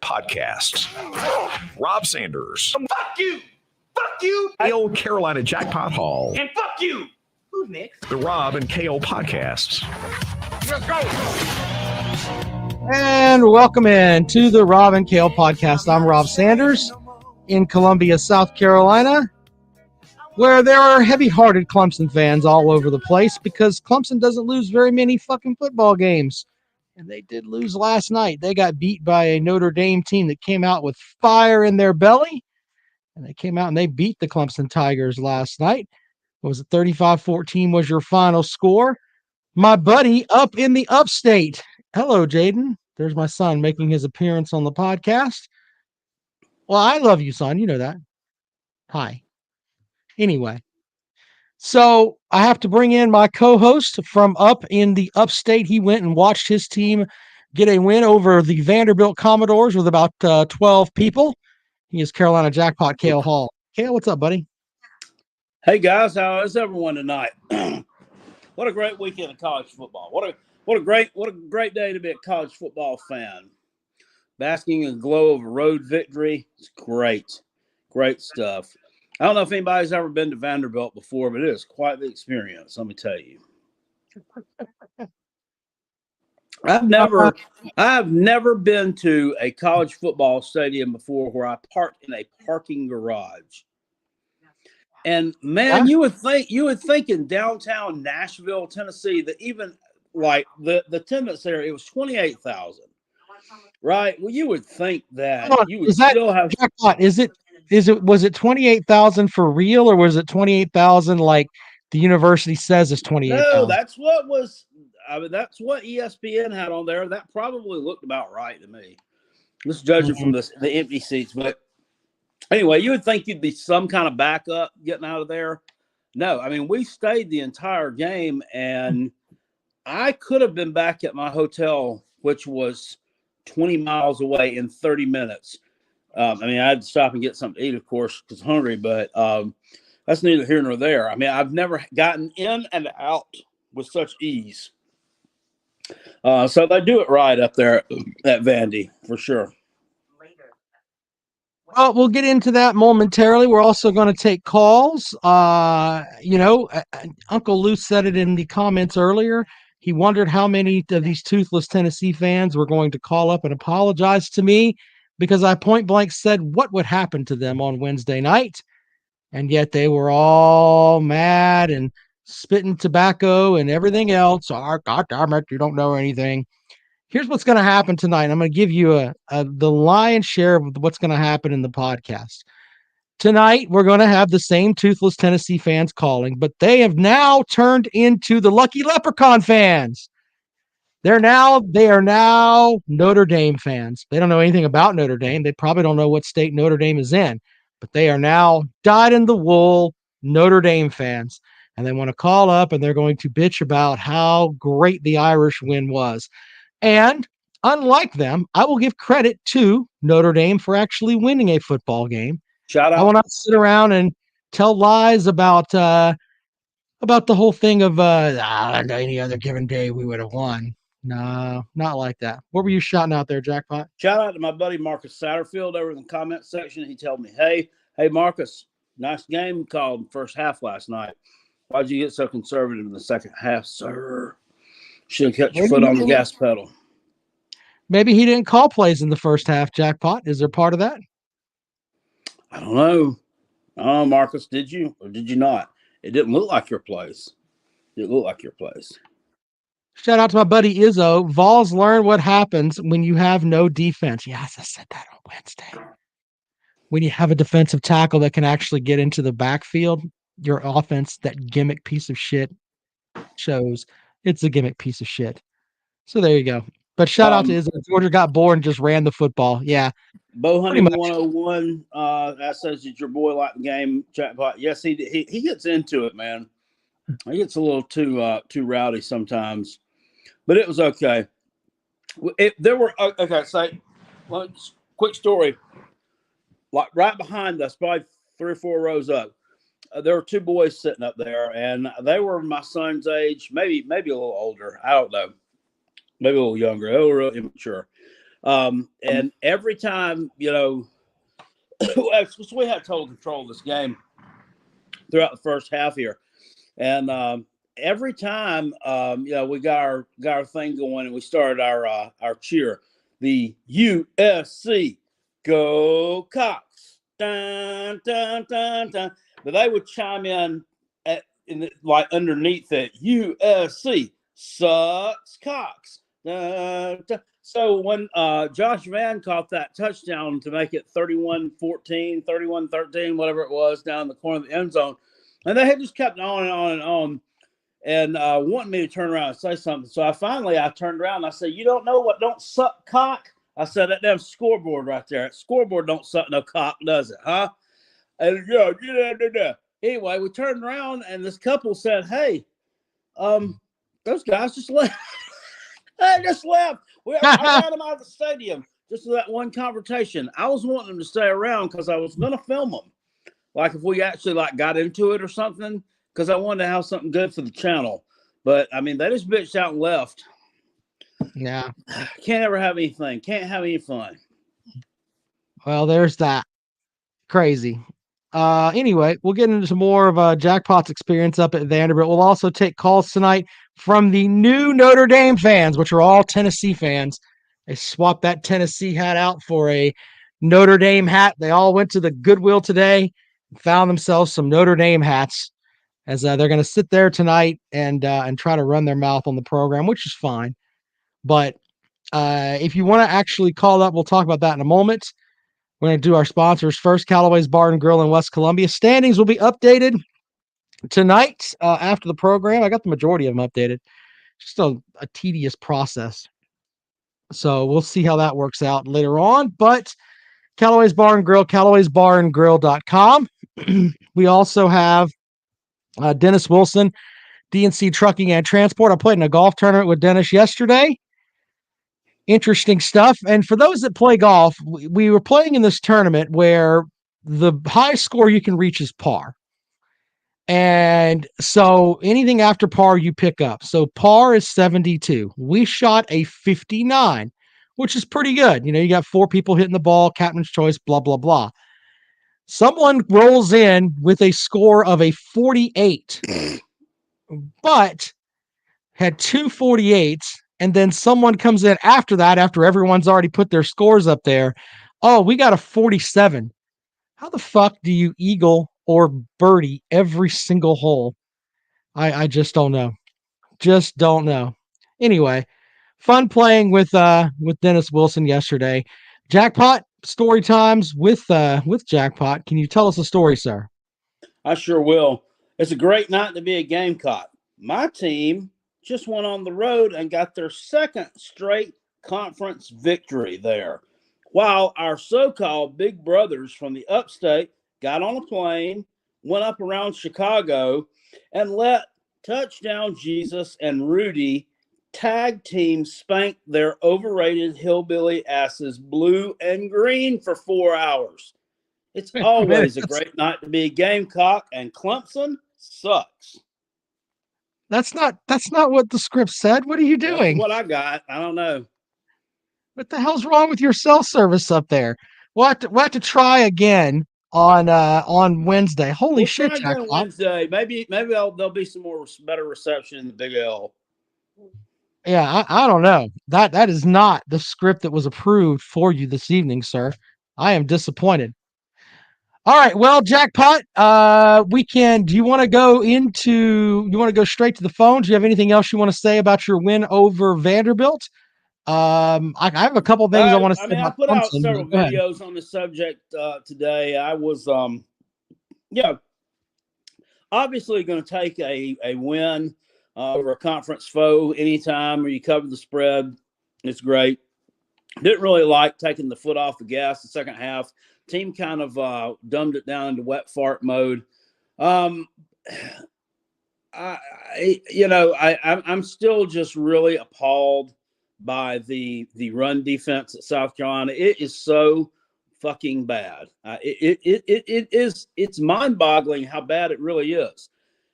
Podcasts. Rob Sanders. Fuck you! Fuck you! KO Carolina Jackpot Hall. And fuck you! Who's next? The Rob and KO Podcasts. Let's go! And welcome in to the Rob and KO Podcast. I'm Rob Sanders in Columbia, South Carolina, where there are heavy-hearted Clemson fans all over the place because Clemson doesn't lose very many fucking football games. And they did lose last night. They got beat by a Notre Dame team that came out with fire in their belly. And they came out and they beat the Clemson Tigers last night. What was it, 35-14 was your final score? My buddy up in the upstate. Hello, Jaden. There's my son making his appearance on the podcast. Well, I love you, son. You know that. Hi. Anyway. So I have to bring in my co-host from up in the upstate. He went and watched his team get a win over the Vanderbilt Commodores with about 12 people. He is Carolina Jackpot, Kale Hall. Kale, what's up, buddy? Hey, guys. How is everyone tonight? What a great weekend of college football. What a great day to be a college football fan. Basking in the glow of a road victory. It's great. Great stuff. I don't know if anybody's ever been to Vanderbilt before, but it is quite the experience, let me tell you. I've never been to a college football stadium before where I parked in a parking garage. And man, you would think in downtown Nashville, Tennessee, that even like the attendance there, it was 28,000. Right? Well, you would think that you would still have Jackpot. Was it 28,000 for real, or was it 28,000 like the university says is 28,000? No, that's what ESPN had on there. That probably looked about right to me. Just judging from the empty seats. But anyway, you would think you'd be some kind of backup getting out of there. No, I mean, we stayed the entire game, and I could have been back at my hotel, which was 20 miles away, in 30 minutes. I mean, I had to stop and get something to eat, of course, because I'm hungry, but that's neither here nor there. I mean, I've never gotten in and out with such ease. So they do it right up there at Vandy, for sure. Well, we'll get into that momentarily. We're also going to take calls. Uncle Lou said it in the comments earlier. He wondered how many of these toothless Tennessee fans were going to call up and apologize to me because I point blank said what would happen to them on Wednesday night. And yet they were all mad and spitting tobacco and everything else. God damn it, you don't know anything. Here's what's going to happen tonight. I'm going to give you the lion's share of what's going to happen in the podcast. Tonight, we're going to have the same toothless Tennessee fans calling, but they have now turned into the Lucky Leprechaun fans. They are now Notre Dame fans. They don't know anything about Notre Dame. They probably don't know what state Notre Dame is in, but they are now dyed-in-the-wool Notre Dame fans, and they want to call up, and they're going to bitch about how great the Irish win was. And unlike them, I will give credit to Notre Dame for actually winning a football game. Shout out. I will not sit around and tell lies about the whole thing of any other given day we would have won. No, not like that. What were you shouting out there, Jackpot? Shout out to my buddy Marcus Satterfield over in the comment section. He told me, hey Marcus, nice game called first half last night. Why'd you get so conservative in the second half, sir? Should have kept your foot on the gas pedal. Maybe he didn't call plays in the first half, Jackpot. Is there part of that? I don't know. Oh, Marcus, did you or did you not? It didn't look like your plays. It looked like your plays. Shout out to my buddy Izzo. Vols learn what happens when you have no defense. Yes, I said that on Wednesday. When you have a defensive tackle that can actually get into the backfield, your offense, that gimmick piece of shit, shows it's a gimmick piece of shit. So there you go. But shout out to Izzo. Georgia got bored and just ran the football. Yeah. Bo Honey 101 that says that your boy liked the game. Jackpot. Yes, he gets into it, man. He gets a little too rowdy sometimes. But it was okay. Quick story. Like right behind us, probably 3 or 4 rows up, there were 2 boys sitting up there, and they were my son's age, maybe a little older. I don't know. Maybe a little younger. They were real immature. And every time, we had total control of this game throughout the first half here. And every time, we got our thing going and we started our cheer, the USC Go Cox, dun, dun, dun, dun. But they would chime in underneath it, USC sucks Cox. Dun, dun. So when Josh Vann caught that touchdown to make it 31-14, 31-13, whatever it was, down the corner of the end zone, and they had just kept on and on and on, and wanting me to turn around and say something. So I turned around and I said, "You don't know what don't suck cock?" I said, "That damn scoreboard right there. That scoreboard don't suck no cock, does it, huh?" And anyway, we turned around and this couple said, "Hey, those guys just left." They just left. I ran them out of the stadium just for that one confrontation. I was wanting them to stay around because I was going to film them. Like if we actually got into it or something, because I wanted to have something good for the channel. But I mean, they just bitched out and left. Yeah. Can't ever have anything. Can't have any fun. Well, there's that. Crazy. Anyway, we'll get into some more of Jackpot's experience up at Vanderbilt. We'll also take calls tonight from the new Notre Dame fans, which are all Tennessee fans. They swapped that Tennessee hat out for a Notre Dame hat. They all went to the Goodwill today and found themselves some Notre Dame hats, as they're going to sit there tonight and try to run their mouth on the program, which is fine. But if you want to actually call up, we'll talk about that in a moment. We're going to do our sponsors first. Callaway's Bar and Grill in West Columbia. Standings will be updated tonight after the program. I got the majority of them updated. Just a tedious process. So we'll see how that works out later on. But Callaway's Bar and Grill, Callaway'sBarandGrill.com. We also have Dennis Wilson, DNC Trucking and Transport. I played in a golf tournament with Dennis yesterday. Interesting stuff. And for those that play golf, we were playing in this tournament where the highest score you can reach is par. And so anything after par you pick up. So par is 72. We shot a 59, which is pretty good. You got 4 people hitting the ball, captain's choice, blah, blah, blah. Someone rolls in with a score of a 48, but had 2 48s. And then someone comes in after that, after everyone's already put their scores up there. Oh, we got a 47. How the fuck do you eagle or birdie every single hole? I just don't know. Just don't know. Anyway, fun playing with Dennis Wilson yesterday. Jackpot story times with Jackpot. Can you tell us a story, sir? I sure will. It's a great night to be a Gamecock. My team just went on the road and got their second straight conference victory there, while our so-called big brothers from the upstate got on a plane, went up around Chicago, and let Touchdown Jesus and Rudy tag team spank their overrated hillbilly asses blue and green for 4 hours. It's always a great night to be a Gamecock, and Clemson sucks. That's not what the script said. What are you doing? That's what I got. I don't know. What the hell's wrong with your cell service up there? We'll have to try again on Wednesday. Holy shit, try again Jackpot. Wednesday. Maybe there'll be some more better reception in the Big L. Yeah, I don't know. That is not the script that was approved for you this evening, sir. I am disappointed. All right, well, Jackpot, do you want to go straight to the phone? Do you have anything else you want to say about your win over Vanderbilt? I have a couple of things I want to say about I put out Clemson, several but go ahead. videos on the subject today. I was obviously going to take a win over a conference foe anytime where you cover the spread. It's great. Didn't really like taking the foot off the gas the second half. Team kind of dumbed it down into wet fart mode. I'm still just really appalled by the run defense at South Carolina. It is so fucking bad. It's mind-boggling how bad it really is.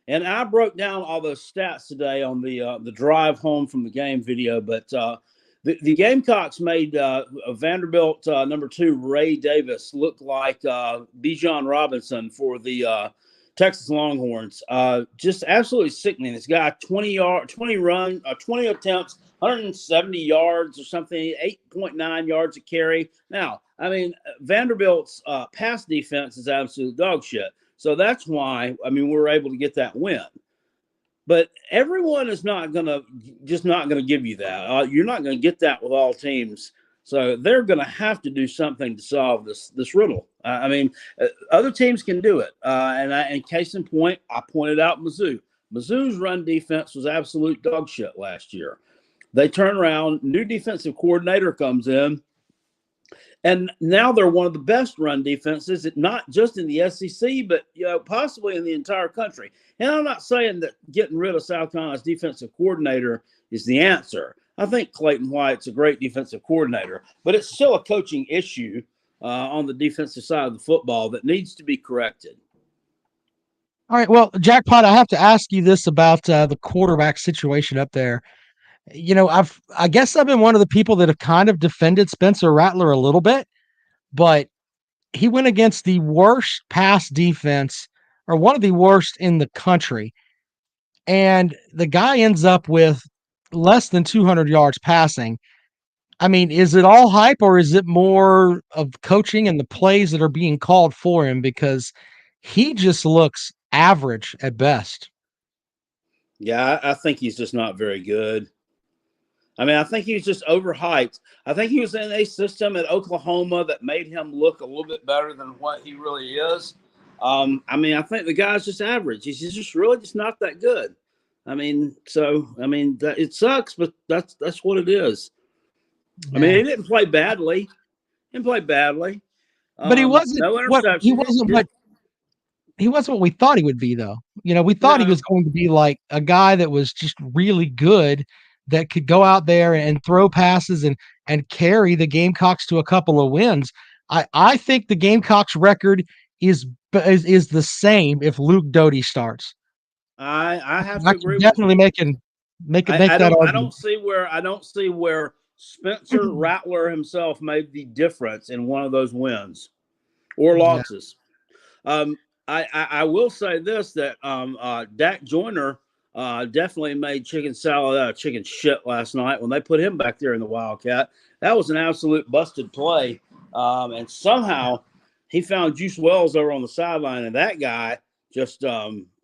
And I broke down all those stats today on the drive home from the game video, but The Gamecocks made Vanderbilt number 2 Ray Davis look like Bijan Robinson for the Texas Longhorns. Just absolutely sickening. This guy 20 attempts, 170 yards or something, 8.9 yards a carry. Now, I mean, Vanderbilt's pass defense is absolute dog shit. So that's why, I mean, we're able to get that win. But everyone is not going to give you that. You're not going to get that with all teams. So they're going to have to do something to solve this riddle. I mean, other teams can do it. And case in point, I pointed out Mizzou. Mizzou's run defense was absolute dog shit last year. They turn around, new defensive coordinator comes in, and now they're one of the best run defenses, not just in the SEC, but possibly in the entire country. And I'm not saying that getting rid of South Carolina's defensive coordinator is the answer. I think Clayton White's a great defensive coordinator, but it's still a coaching issue on the defensive side of the football that needs to be corrected. All right, well, Jackpot, I have to ask you this about the quarterback situation up there. I guess I've been one of the people that have kind of defended Spencer Rattler a little bit, but he went against the worst pass defense, or one of the worst in the country. And the guy ends up with less than 200 yards passing. I mean, is it all hype, or is it more of coaching and the plays that are being called for him? Because he just looks average at best. Yeah, I think he's just not very good. I mean, I think he was just overhyped. I think he was in a system at Oklahoma that made him look a little bit better than what he really is. I mean, I think the guy's just average. He's just really just not that good. I mean, it sucks, but that's what it is. Yeah. I mean, he didn't play badly. But he wasn't. No interception. He wasn't what we thought he would be, though. We thought he was going to be like a guy that was just really good, that could go out there and throw passes and carry the Gamecocks to a couple of wins. I think the Gamecocks record is the same if Luke Doty starts. I have to agree. Definitely make that argument. I don't see where Spencer Rattler himself made the difference in one of those wins or losses. Yeah. I will say this, that Dak Joyner definitely made chicken salad out of chicken shit last night when they put him back there in the Wildcat. That was an absolute busted play. And somehow he found Juice Wells over on the sideline, and that guy just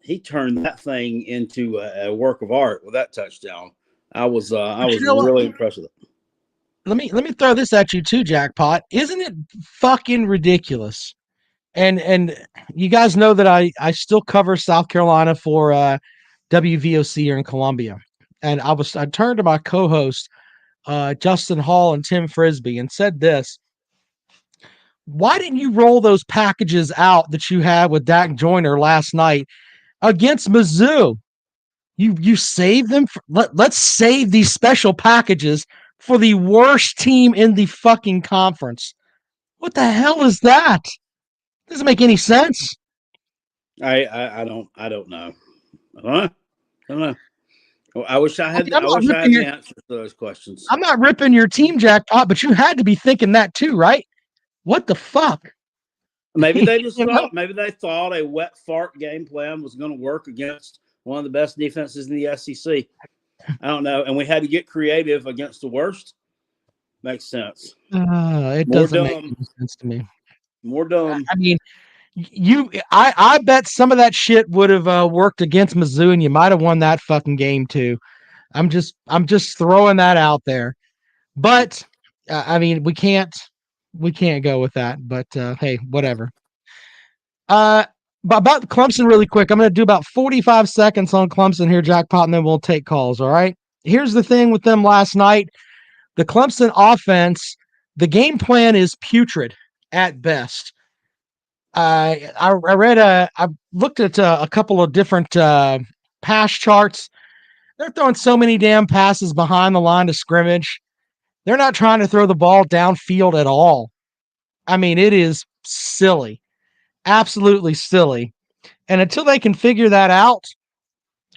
he turned that thing into a work of art with that touchdown. I was really impressed with it. Let me throw this at you too, Jackpot. Isn't it fucking ridiculous? And you guys know that I still cover South Carolina for WVOC here in Columbia. And I turned to my co-host, Justin Hall and Tim Frisbee, and said this: why didn't you roll those packages out that you had with Dak Joyner last night against Mizzou? You save them. Let's save these special packages for the worst team in the fucking conference. What the hell is that? Doesn't make any sense. I don't know. I don't know. I wish I had the answers to those questions. I'm not ripping your team, Jackpot, but you had to be thinking that too, right? What the fuck? Maybe they just maybe they thought a wet fart game plan was going to work against one of the best defenses in the SEC. I don't know. And we had to get creative against the worst. Makes sense. It doesn't make any sense to me. More dumb. I mean, I bet some of that shit would have worked against Mizzou, and you might have won that fucking game too. I'm just throwing that out there. But I mean, we can't go with that. But hey, whatever. But about Clemson, really quick, I'm going to do about 45 seconds on Clemson here, Jackpot, and then we'll take calls. All right. Here's the thing with them last night: the Clemson offense, the game plan is putrid at best. I looked at a couple of different pass charts. They're throwing so many damn passes behind the line of scrimmage. They're not trying to throw the ball downfield at all. I mean, it is silly, absolutely silly. And until they can figure that out,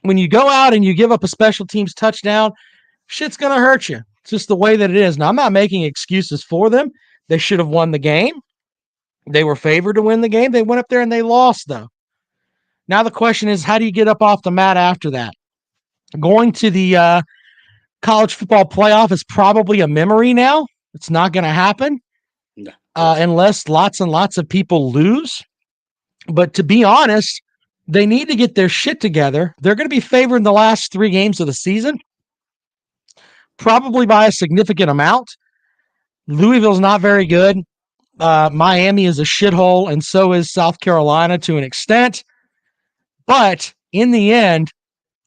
when you go out and you give up a special teams touchdown, shit's going to hurt you. It's just the way that it is. Now, I'm not making excuses for them. They should have won the game. They were favored to win the game. They went up there and they lost, though. Now the question is, how do you get up off the mat after that? Going to the college football playoff is probably a memory now. It's not going to happen unless lots and lots of people lose. But to be honest, they need to get their shit together. They're going to be favored in the last 3 games of the season, probably by a significant amount. Louisville's not very good. Miami is a shithole, and so is South Carolina to an extent. But in the end,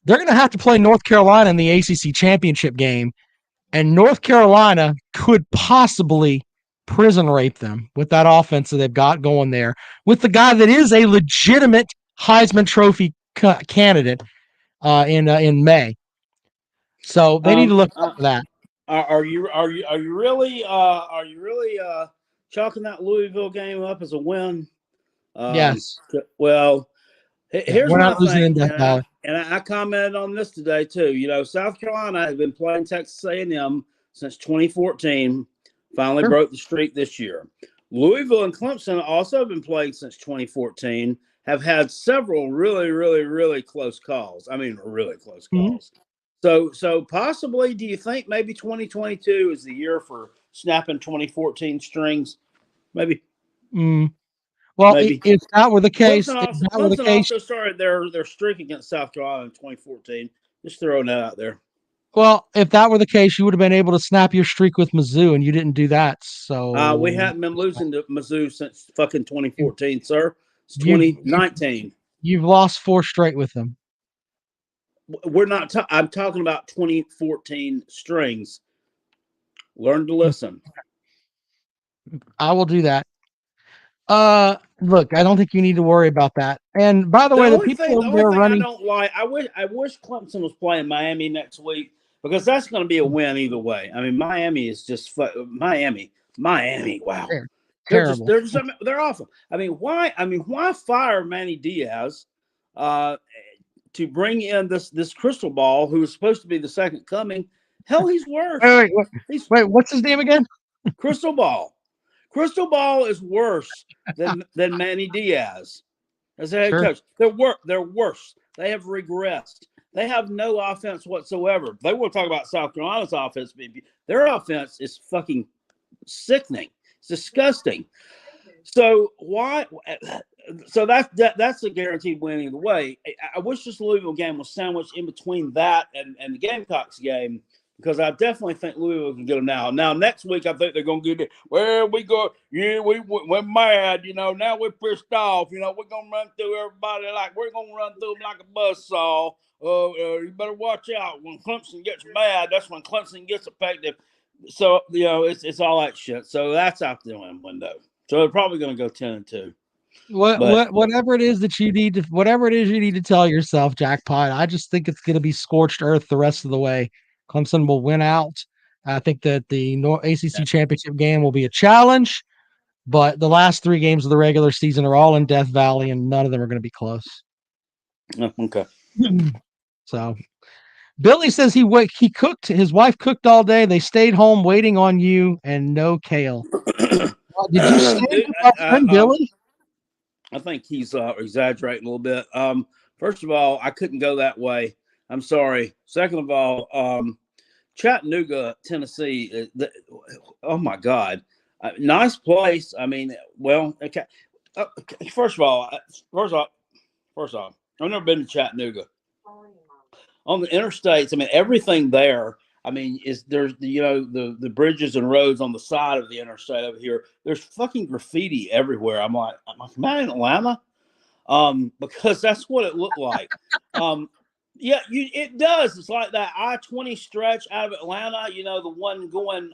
they're going to have to play North Carolina in the ACC championship game, and North Carolina could possibly prison rape them with that offense that they've got going there, with the guy that is a legitimate Heisman Trophy candidate in May. So they need to look up for that. Are you really chalking that Louisville game up as a win? Yes. Well, here's we're my not losing in thing, Death Valley. and I commented on this today too. You know, South Carolina has been playing Texas A&M since 2014. Finally broke the streak this year. Louisville and Clemson also have been playing since 2014. Have had several really, really, really close calls. I mean, really close calls. So possibly, do you think maybe 2022 is the year for snapping 2014 strings? Maybe. Well, maybe. if that were the case, Clemson also started their streak against South Carolina in 2014. Just throwing that out there. Well, if that were the case, you would have been able to snap your streak with Mizzou, and you didn't do that. So we haven't been losing to Mizzou since fucking 2014, sir. It's 2019. You've lost 4 straight with them. We're not. I'm talking about 2014 strings. Learn to listen. I will do that. Look, I don't think you need to worry about that. And by the way, the only thing I don't like, I wish Clemson was playing Miami next week, because that's going to be a win either way. I mean, Miami is just Miami. Wow, terrible. They're awful. I mean, why fire Manny Diaz to bring in this crystal ball who is supposed to be the second coming? Hell, he's worse. Wait, what's his name again? Crystal Ball. Crystal Ball is worse than Manny Diaz as a head coach. They're worse. They have regressed. They have no offense whatsoever. They will talk about South Carolina's offense. Their offense is fucking sickening. It's disgusting. So why? So that's a guaranteed win either way. I wish this Louisville game was sandwiched in between that and the Gamecocks game, because I definitely think Louisville can get them now. Now, next week, I think they're going to get it. Well, we're mad, now we're pissed off. We're going to run through everybody we're going to run through them like a buzzsaw. You better watch out. When Clemson gets mad, that's when Clemson gets effective. So, it's all that shit. So that's out the window. So they're probably going to go 10-2. Whatever it is you need to tell yourself, Jackpot, I just think it's going to be scorched earth the rest of the way. Clemson will win out. I think that the ACC championship game will be a challenge, but the last 3 games of the regular season are all in Death Valley, and none of them are going to be close. Okay. So, Billy says he cooked. His wife cooked all day. They stayed home waiting on you, and no kale. Did you say Billy? I think he's exaggerating a little bit. First of all, I couldn't go that way. I'm sorry. Second of all, Chattanooga, Tennessee. Oh my God, nice place. I mean, well, okay. First off, I've never been to Chattanooga. On the interstates, I mean, everything there. I mean, there's the bridges and roads on the side of the interstate over here. There's fucking graffiti everywhere. I'm like, am I in Atlanta? Because that's what it looked like. Yeah, it does. It's like that I-20 stretch out of Atlanta, the one going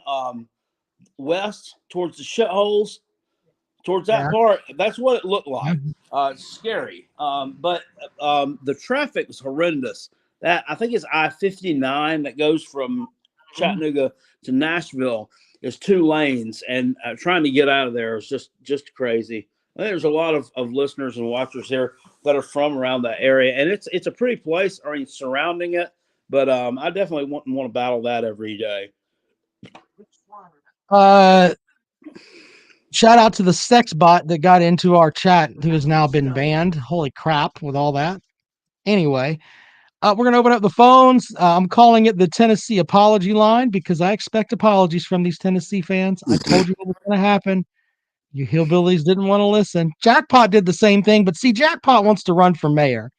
west towards the shitholes, towards that part. That's what it looked like. It's scary. But the traffic was horrendous. That I think it's I-59 that goes from Chattanooga to Nashville is 2 lanes, and trying to get out of there is just crazy. I think there's a lot of listeners and watchers here that are from around that area, and it's a pretty place surrounding it. But I definitely want to battle that every day. Shout out to the sex bot that got into our chat who has now been banned. Holy crap with all that. Anyway, we're going to open up the phones. I'm calling it the Tennessee apology line because I expect apologies from these Tennessee fans. I told you what was going to happen. You hillbillies didn't want to listen. Jackpot did the same thing, but see, Jackpot wants to run for mayor.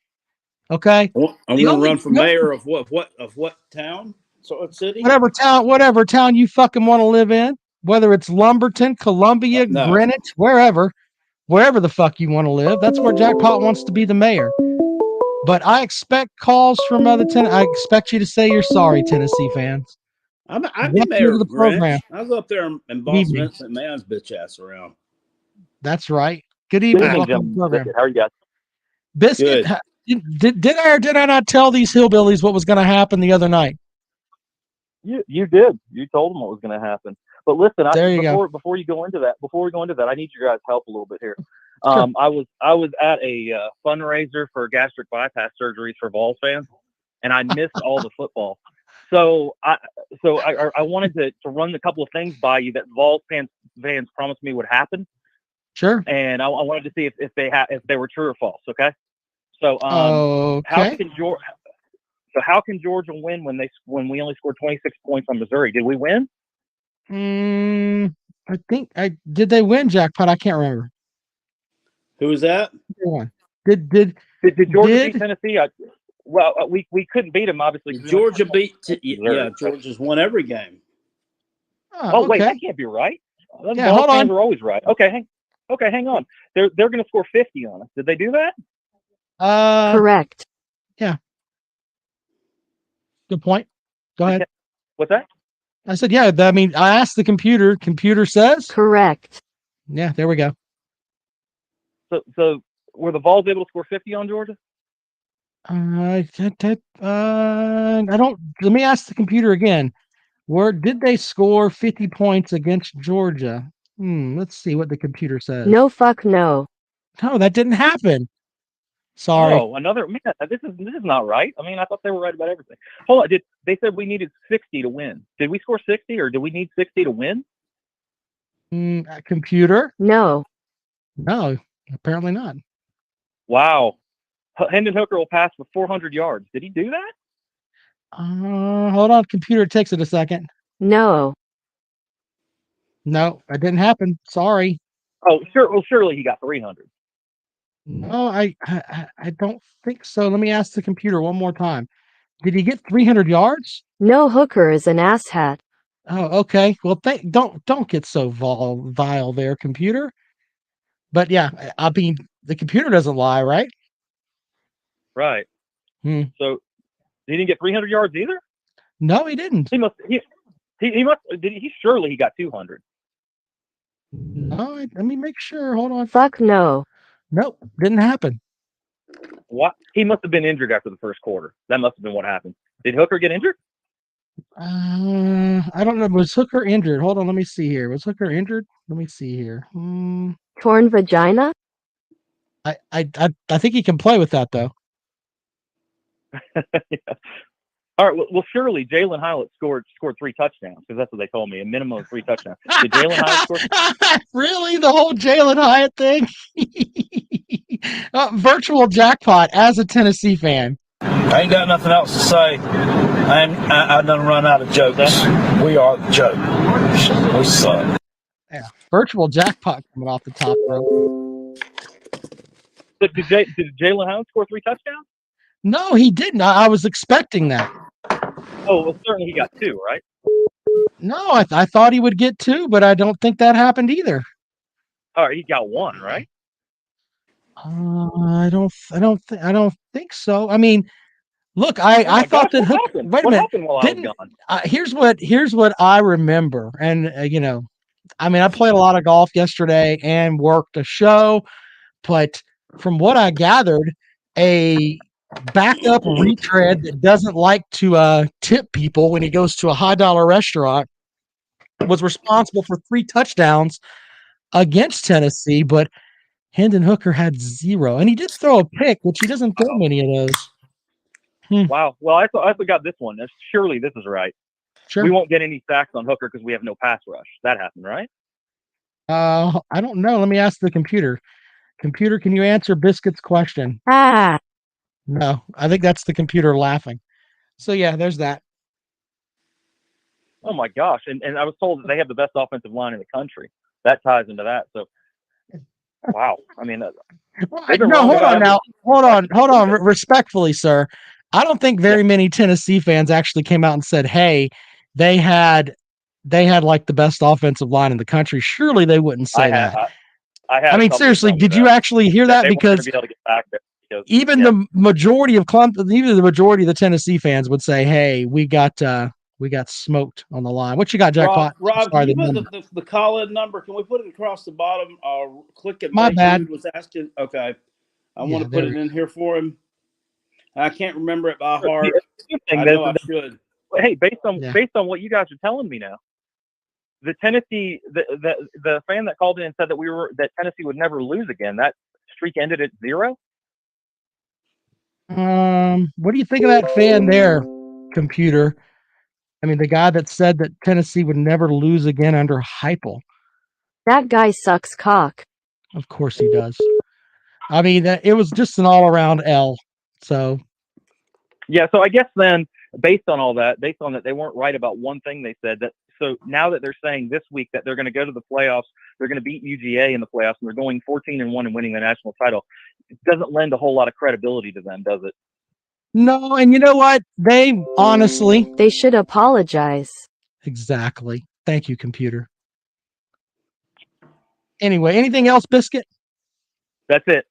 Okay. I'm going to run for mayor of what town? So city? Whatever town you fucking want to live in, whether it's Lumberton, Columbia, No. Greenwich, wherever the fuck you want to live. That's where Jackpot wants to be the mayor. But I expect calls from other I expect you to say you're sorry, Tennessee fans. I'd be mayor of the program. I'll go up there and boss Vincent Mann's bitch ass around. That's right. Good evening, welcome to the program. How are you guys? Biscuit, did I or did I not tell these hillbillies what was going to happen the other night? You did. You told them what was going to happen. But listen, before we go into that, I need your guys' help a little bit here. Sure. I was at a fundraiser for gastric bypass surgeries for Vols fans, and I missed all the football. So I wanted to run a couple of things by you that Vols fans promised me would happen. Sure. And I wanted to see if they were true or false. Okay. So how can Georgia win when we only scored 26 points on Missouri? Did we win? I think did they win, Jackpot? I can't remember. Who was that? Did Georgia beat Tennessee? We couldn't beat them, obviously. Georgia beat. Georgia's won every game. Oh, wait, that can't be right. Yeah, hold on. Are always right. Okay, hang on. They're going to score 50 on us. Did they do that? Correct. Yeah. Good point. Go ahead. What's that? I said, yeah. I mean, I asked the computer. Computer says correct. Yeah, there we go. So were the Vols able to score 50 on Georgia? I don't. Let me ask the computer again. Did they score 50 points against Georgia? Let's see what the computer says. No, fuck no. No, that didn't happen. Sorry. Oh, this is not right. I mean, I thought they were right about everything. Hold on. They said we needed 60 to win? Did we score 60 or do we need 60 to win? Computer? No, apparently not. Wow. Hendon Hooker will pass for 400 yards. Did he do that? Hold on. Computer, takes it a second. No, that didn't happen. Sorry. Oh, sure. Well, surely he got 300. No, I don't think so. Let me ask the computer one more time. Did he get 300 yards? no. Hooker is an asshat. Oh, okay. Well, don't get so vile there, computer. But yeah, I mean, the computer doesn't lie, right? Right. So he didn't get 300 yards either? No, he didn't. He must. Surely he got 200. No, let me make sure. Hold on. Fuck no. Nope, didn't happen. What? He must have been injured after the first quarter. That must have been what happened. Did Hooker get injured? I don't know. Was Hooker injured? Hold on, let me see here. Was Hooker injured? Let me see here. Torn vagina? I think he can play with that though. Yeah. All right. Well, surely Jalen Hyatt scored 3 touchdowns because that's what they told me. A minimum of 3 touchdowns. Did Jalen Hyatt score? Really, the whole Jalen Hyatt thing? Virtual Jackpot as a Tennessee fan. I ain't got nothing else to say. I done run out of jokes. We are the joke. We suck. Yeah, Virtual Jackpot coming off the top rope. Did Jalen Hyatt score 3 touchdowns? No, he didn't. I was expecting that. Oh, well, certainly he got 2, right? No, I thought he would get 2, but I don't think that happened either. All right, he got 1, right? I don't think so. I mean, look, I thought that Hooker. Wait a minute. Happened while I was gone? Here's what I remember, and I mean, I played a lot of golf yesterday and worked a show, but from what I gathered, a backup retread that doesn't like to tip people when he goes to a $high restaurant was responsible for 3 touchdowns against Tennessee, but Hendon Hooker had 0, and he did throw a pick, which he doesn't throw many of those. Wow. Well, I forgot this one. Surely this is right. Sure. We won't get any sacks on Hooker because we have no pass rush. That happened, right? I don't know. Let me ask the computer. Computer, can you answer Biscuit's question? Ah. No, I think that's the computer laughing. So yeah, there's that. Oh my gosh! And I was told that they have the best offensive line in the country. That ties into that. So, wow. I mean, they've been No, wrong hold about on now. everything. Hold on. Respectfully, sir. I don't think very many Tennessee fans actually came out and said, "Hey, they had like the best offensive line in the country." Surely they wouldn't say that. I had I a mean, couple seriously, tell me did you that, actually hear that? they weren't going to Because be able to get back there. Because, even yeah. the majority of Clemson, even the majority of the Tennessee fans would say, "Hey, we got smoked on the line." What you got, Jackpot? Rob, Sorry, can you the put number. the call-in number? Can we put it across the bottom? Click it My like bad. David was asking. Okay. I Yeah, want to there put we it in here for him. I can't remember it by heart. The thing I that- know I should. Hey, based on Yeah. what you guys are telling me now, the Tennessee the fan that called in and said that Tennessee would never lose again. That streak ended at 0. What do you think of that fan there, computer? I mean, the guy that said that Tennessee would never lose again under Heupel. That guy sucks cock. Of course he does. I mean, it was just an all-around L. So Yeah, so I guess then, based on that, they weren't right about one thing they said. That so now that they're saying this week that they're going to go to the playoffs, they're going to beat UGA in the playoffs, and they're going 14-1 and winning the national title, it doesn't lend a whole lot of credibility to them, does it? no, and you know what? They honestly, They should apologize. exactly. Thank you, computer. Anyway, anything else, Biscuit? That's it.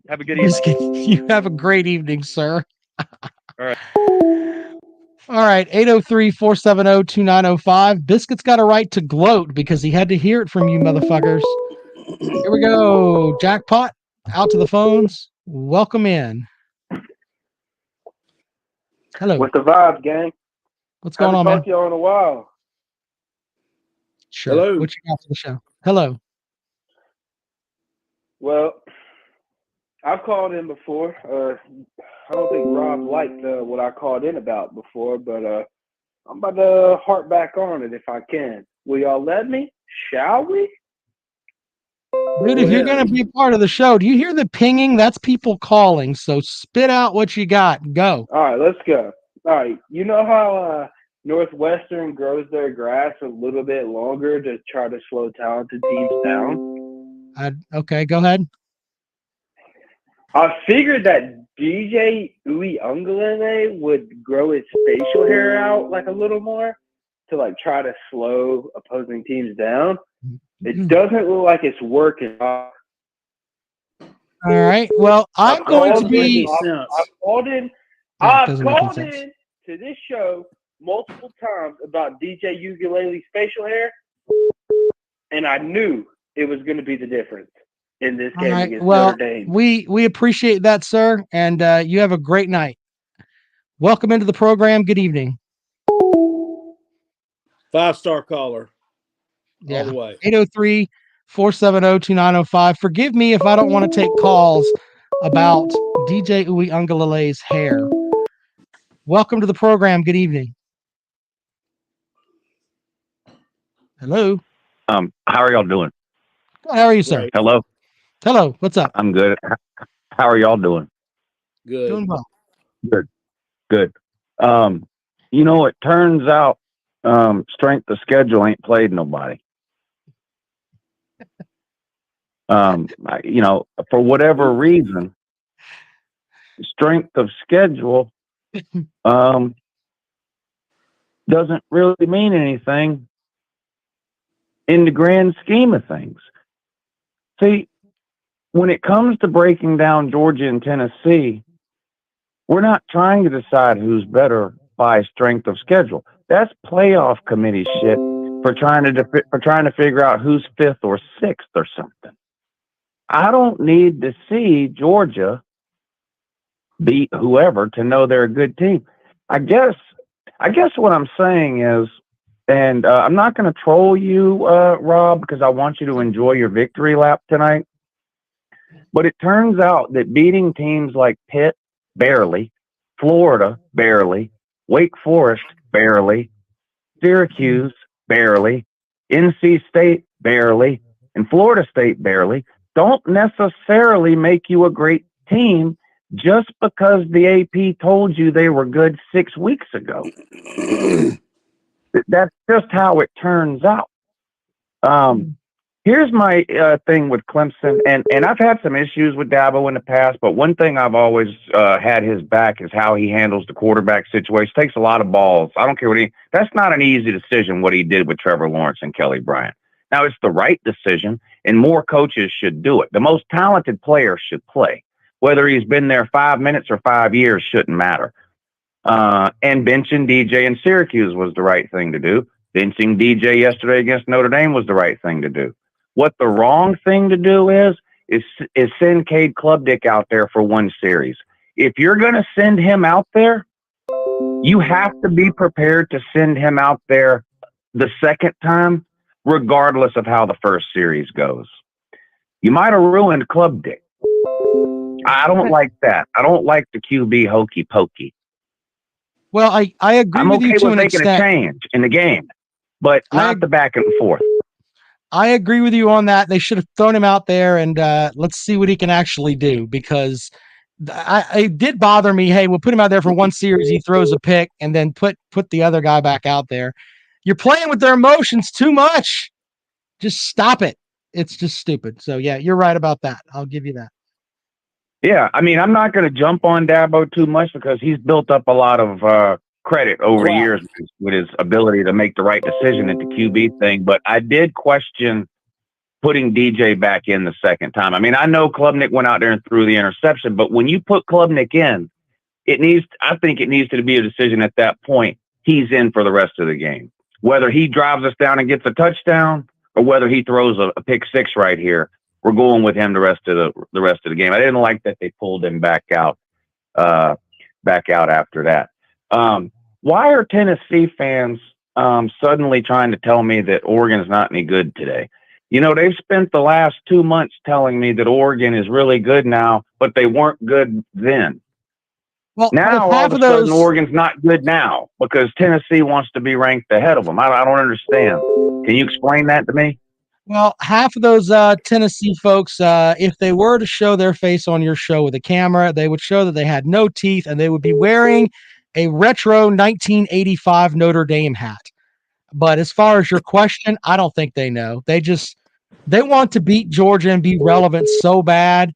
Have a good evening. Biscuit, you have a great evening, sir. All right. All right, 803-470-2905. Biscuit's got a right to gloat because he had to hear it from you motherfuckers. Here we go. Jackpot, out to the phones. Welcome in. Hello. What's the vibe, gang? What's going on, Haven't man? talked to y'all in a while. Sure. Hello. What you got for the show? Hello. Well, I've called in before. I don't think Rob liked what I called in about before, but I'm about to harp back on it if I can. Will y'all let me? Shall we? Dude, Go if you're ahead. going to be a part of the show, do you hear the pinging? That's people calling. So spit out what you got. Go. All right, let's go. All right, you know how Northwestern grows their grass a little bit longer to try to slow talented teams down? Okay, go ahead. I figured that DJ Uiagalelei would grow his facial hair out like a little more to like try to slow opposing teams down. It doesn't look like it's working. All right. Well, I'm going to be. I've called in. Yeah, it I've doesn't make any called sense. in to this show multiple times about DJ Uiagalelei's facial hair, and I knew it was going to be the difference in this All game right. against Well, Notre Dame. we appreciate that, sir, and you have a great night. Welcome into the program. Good evening. 5-star caller. Yeah. All the way. 803-470-2905. Forgive me if I don't want to take calls about DJ Uiagalelei's hair. Welcome to the program. Good evening. Hello. How are y'all doing? How are you, sir? Great. Hello? Hello. What's up? I'm good. How are y'all doing? Good. Doing well. Good. It turns out strength of schedule ain't played nobody. For whatever reason, strength of schedule doesn't really mean anything in the grand scheme of things. See, when it comes to breaking down Georgia and Tennessee, we're not trying to decide who's better by strength of schedule. That's playoff committee shit for trying to figure out who's fifth or sixth or something. I don't need to see Georgia beat whoever to know they're a good team. I guess what I'm saying is, and I'm not going to troll you, Rob, because I want you to enjoy your victory lap tonight. But it turns out that beating teams like Pitt, barely, Florida, barely, Wake Forest, barely, Syracuse, barely. NC State, barely. And Florida State, barely. Don't necessarily make you a great team just because the AP told you they were good 6 weeks ago. That's just how it turns out. Here's my thing with Clemson, and I've had some issues with Dabo in the past, but one thing I've always had his back is how he handles the quarterback situation. Takes a lot of balls. I don't care what that's not an easy decision what he did with Trevor Lawrence and Kelly Bryant. Now, it's the right decision, and more coaches should do it. The most talented player should play. Whether he's been there 5 minutes or 5 years shouldn't matter. And benching DJ in Syracuse was the right thing to do. Benching DJ yesterday against Notre Dame was the right thing to do. What the wrong thing to do is send Cade Klubnik out there for one series. If you're going to send him out there, you have to be prepared to send him out there the second time, regardless of how the first series goes. You might have ruined Klubnik. I don't like that. I don't like the QB hokey pokey. Well, I agree with you to an extent. I'm okay with making a change in the game, but not the back and forth. I agree with you on that. They should have thrown him out there and let's see what he can actually do, because it did bother me. Hey, we'll put him out there for one series. He throws a pick and then put the other guy back out there. You're playing with their emotions too much. Just stop it. It's just stupid. So, yeah, you're right about that. I'll give you that. Yeah, I mean, I'm not going to jump on Dabo too much because he's built up a lot of credit over the years with his ability to make the right decision at the QB thing. But I did question putting DJ back in the second time. I mean, I know Klubnik went out there and threw the interception, but when you put Klubnik in, I think it needs to be a decision at that point. He's in for the rest of the game. Whether he drives us down and gets a touchdown or whether he throws a pick six right here, we're going with him the rest of the game. I didn't like that they pulled him back out after that. Why are Tennessee fans suddenly trying to tell me that Oregon's not any good today? You know, they've spent the last 2 months telling me that Oregon is really good now, but they weren't good then. Well, now all of a sudden Oregon's not good now because Tennessee wants to be ranked ahead of them. I don't understand. Can you explain that to me? Well, half of those Tennessee folks, if they were to show their face on your show with a camera, they would show that they had no teeth and they would be wearing a retro 1985 Notre Dame hat. But as far as your question, I don't think they know. They want to beat Georgia and be relevant so bad.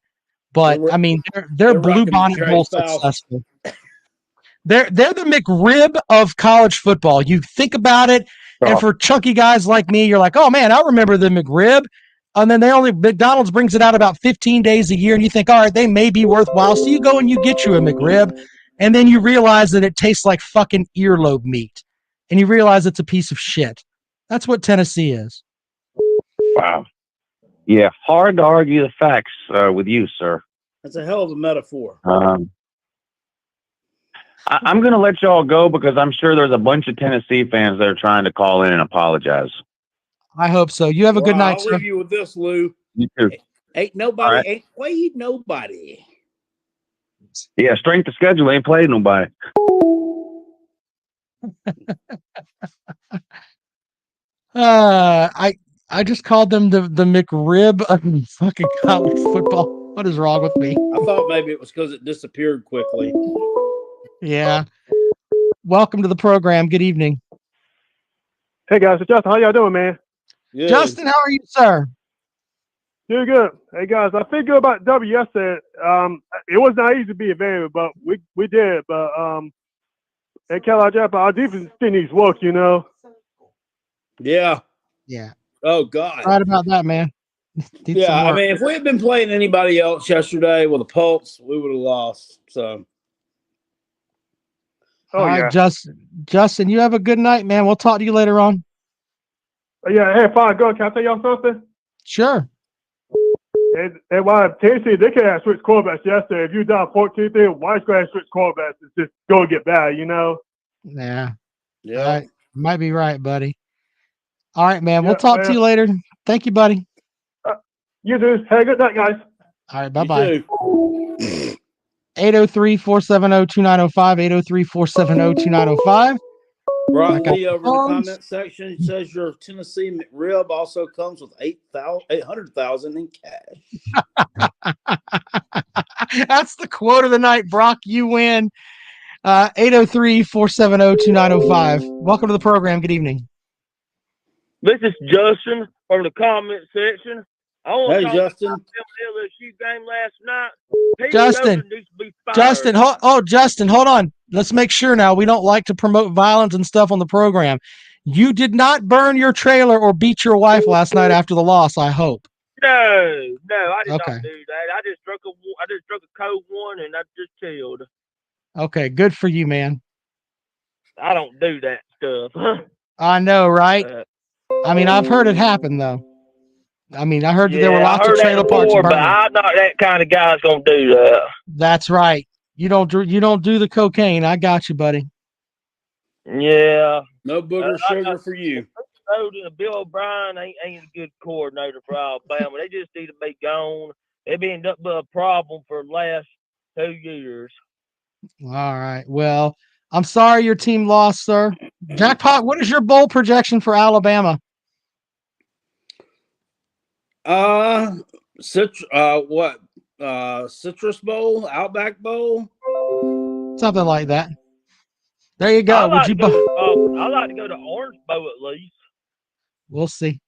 But I mean, they're Blue Bonnet Bowl successful. They're the McRib of college football. You think about it, and for chunky guys like me, you're like, oh man, I remember the McRib. And then McDonald's brings it out about 15 days a year, and you think, all right, they may be worthwhile. So you go and you get you a McRib, and then you realize that it tastes like fucking earlobe meat, and you realize it's a piece of shit. That's what Tennessee is. Wow. Yeah, hard to argue the facts with you, sir. That's a hell of a metaphor. I'm going to let y'all go because I'm sure there's a bunch of Tennessee fans that are trying to call in and apologize. I hope so. You have a good night, I'll sir. leave you with this, Lou. You too. Ain't nobody played nobody. Yeah, strength of schedule ain't played nobody. I just called them the McRib of fucking college football. What is wrong with me? I thought maybe it was because it disappeared quickly. Yeah. Welcome to the program. Good evening. Hey guys, it's Justin. How y'all doing, man? Good. Justin, how are you, sir? Doing good. Hey guys, I feel good about W yesterday. It was not easy to be available, but we did. But at Jackpot, our defense still needs work, you know. Yeah. Yeah. Oh God. Right about that, man. Yeah, I mean, if we had been playing anybody else yesterday with a pulse, we would have lost. So. Oh, all right, yeah. Justin, you have a good night, man. We'll talk to you later on. Yeah, hey, fine, go. Can I tell y'all something? Sure. And why Tennessee, they could have switched quarterbacks yesterday. If you're down 14-3, why could have switched quarterbacks? It's just going to get bad, you know? Yeah. Yeah. Right. Might be right, buddy. All right, man. Yeah, We'll talk to you later. Thank you, buddy. You do. Have a good night, guys. All right, bye-bye. 803-470-2905, 803-470-2905. Brock I got Lee over in the phones. comment section says your Tennessee McRib also comes with 800,000 in cash. That's the quote of the night, Brock. You win. 803-470-2905. Welcome to the program. Good evening. This is Justin from the comment section. I want Hey, to talk Justin. about the LSU game last night. Pete Justin. Yoder needs to be fired. Justin, hold on. Let's make sure now. We don't like to promote violence and stuff on the program. You did not burn your trailer or beat your wife last night after the loss, I hope. No, I did Okay. not do that. I just drunk a cold one and I just chilled. Okay, good for you, man. I don't do that stuff. I know, right? I mean, I've heard it happen, though. I mean, I heard that there were lots of trailer parks before, but burning. I'm not that kind of guy that's gonna do that. That's right. You don't do the cocaine. I got you, buddy. Yeah. No booger sugar for you. Bill O'Brien ain't a good coordinator for Alabama. They just need to be gone. They've been up with a problem for the last 2 years. All right. Well, I'm sorry your team lost, sir. Jackpot, what is your bowl projection for Alabama? Citrus Bowl, Outback Bowl, Something like that. There you go. I like to go to Orange Bowl at least. We'll see.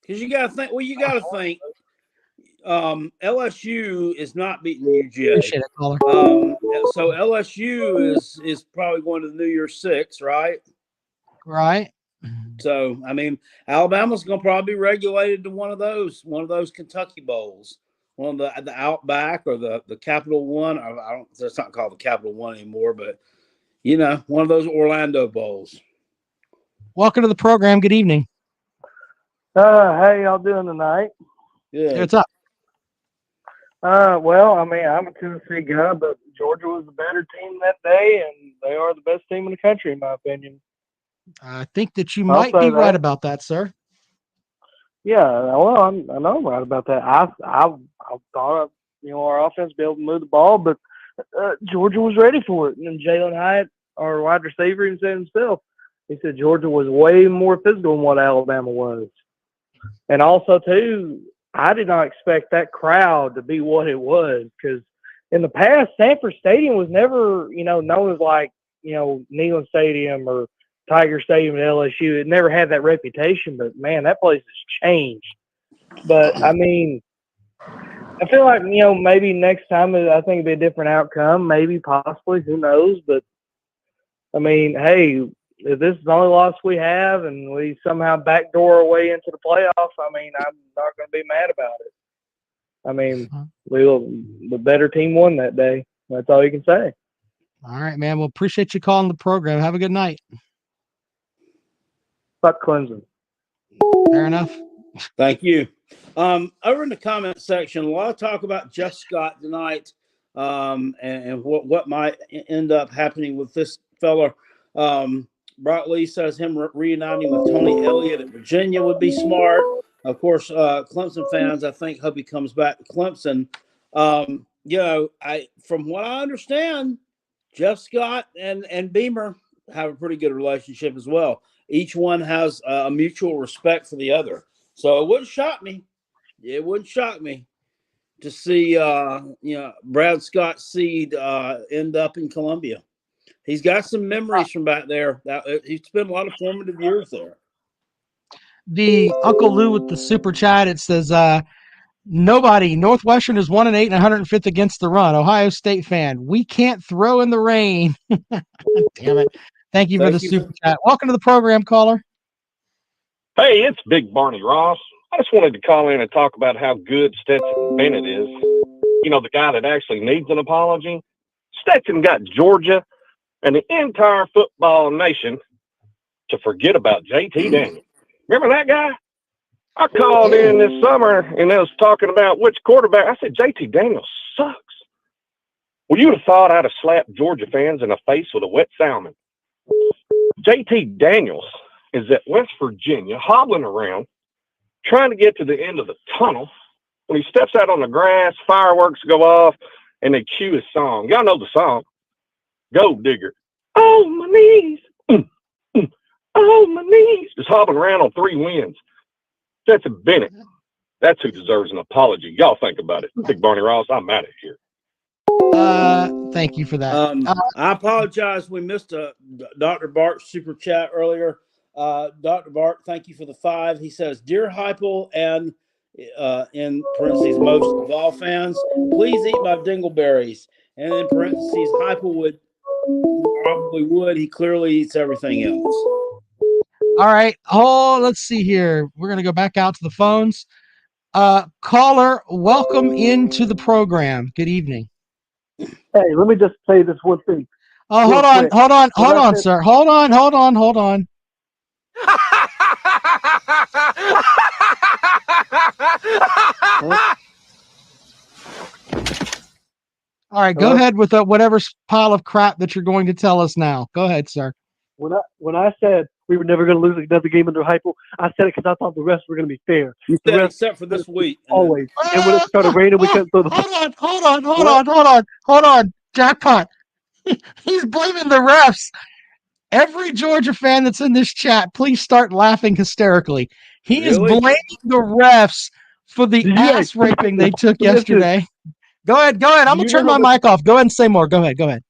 Because you got to think. Well, you got to think. LSU is not beating UGA. Appreciate it, caller. So LSU is probably going to the New Year's Six, right? Right. So I mean, Alabama's going to probably be regulated to one of those Kentucky bowls, one of the Outback or the Capital One. I don't. It's not called the Capital One anymore, but one of those Orlando bowls. Welcome to the program. Good evening. How y'all doing tonight? Yeah. Hey, what's up? Well, I mean, I'm a Tennessee guy, but Georgia was the better team that day, and they are the best team in the country, in my opinion. I think that you might be right about that, sir. Yeah, well, I know I'm right about that. I thought, our offense would be able to move the ball, but Georgia was ready for it. And Jalen Hyatt, our wide receiver, even said himself, he said Georgia was way more physical than what Alabama was. And also, too, I did not expect that crowd to be what it was, because in the past, Sanford Stadium was never, known as like, Neyland Stadium or Tiger Stadium at LSU. It never had that reputation, but man, that place has changed. But I mean, I feel like, maybe next time I think it'd be a different outcome, maybe, possibly, who knows? But I mean, hey, if this is the only loss we have and we somehow backdoor our way into the playoffs, I mean, I'm not going to be mad about it. I mean, the better team won that day. That's all you can say. All right, man. Well, appreciate you calling the program. Have a good night. Fuck Clemson. Fair enough. Thank you. Over in the comment section, a lot of talk about Jeff Scott tonight, and what might end up happening with this fella. Brock Lee says him reuniting with Tony Elliott at Virginia would be smart. Of course, Clemson fans, I think, hope he comes back to Clemson. From what I understand, Jeff Scott and Beamer have a pretty good relationship as well. Each one has a mutual respect for the other. So it wouldn't shock me. It wouldn't shock me to see, Brad Scott's seed end up in Columbia. He's got some memories from back there. He spent a lot of formative years there. The Uncle Lou with the super chat, it says, nobody. Northwestern is 1-8 and 105th against the run. Ohio State fan. We can't throw in the rain. Damn it. Thank you for the super chat. Welcome to the program, caller. Hey, it's Big Barney Ross. I just wanted to call in and talk about how good Stetson Bennett is. The guy that actually needs an apology. Stetson got Georgia and the entire football nation to forget about JT Daniels. Remember that guy? I called in this summer and I was talking about which quarterback. I said, JT Daniels sucks. Well, you would have thought I'd have slapped Georgia fans in the face with a wet salmon. JT Daniels is at West Virginia hobbling around trying to get to the end of the tunnel. When he steps out on the grass, fireworks go off, and they cue his song. Y'all know the song. Gold Digger. Oh, my knees. Oh, my knees. Just hobbling around on 3 wins. Stetson Bennett. That's who deserves an apology. Y'all think about it. Big Barney Ross, I'm out of here. Thank you for that. I apologize. We missed Dr. Bart's super chat earlier. Dr. Bart, thank you for the 5. He says, "Dear Heupel and in parentheses most Vol fans, please eat my dingleberries." And in parentheses, Heupel probably would. He clearly eats everything else. All right. Oh, let's see here. We're gonna go back out to the phones. Caller, welcome into the program. Good evening. Hey, let me just say this one thing. Oh, real quick. hold on, When I said- sir. Hold on. All right, go Hello? ahead with whatever pile of crap that you're going to tell us now. Go ahead, sir. When I said we were never going to lose another game under Heupel, I said it because I thought the refs were going to be fair. You The said refs except for this week. always. And when it started raining, we couldn't throw the ball. Hold on. Jackpot. He's blaming the refs. Every Georgia fan that's in this chat, please start laughing hysterically. He is blaming the refs for the ass raping they took yesterday. Go ahead. I'm going to turn my mic off. Go ahead and say more. Go ahead.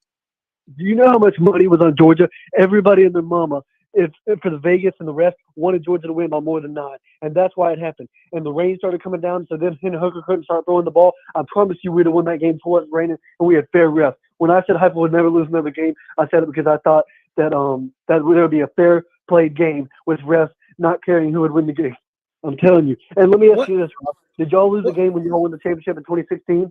Do you know how much money was on Georgia? Everybody and their mama, if for the Vegas and the refs, wanted Georgia to win by more than 9. And that's why it happened. And the rain started coming down, so then Hendon Hooker couldn't start throwing the ball. I promise you we'd have won that game before it was raining, and we had fair refs. When I said Heupel would never lose another game, I said it because I thought that there would be a fair played game with refs not caring who would win the game. I'm telling you. And let me ask you this, Rob. Did y'all lose a game when y'all won the championship in 2016?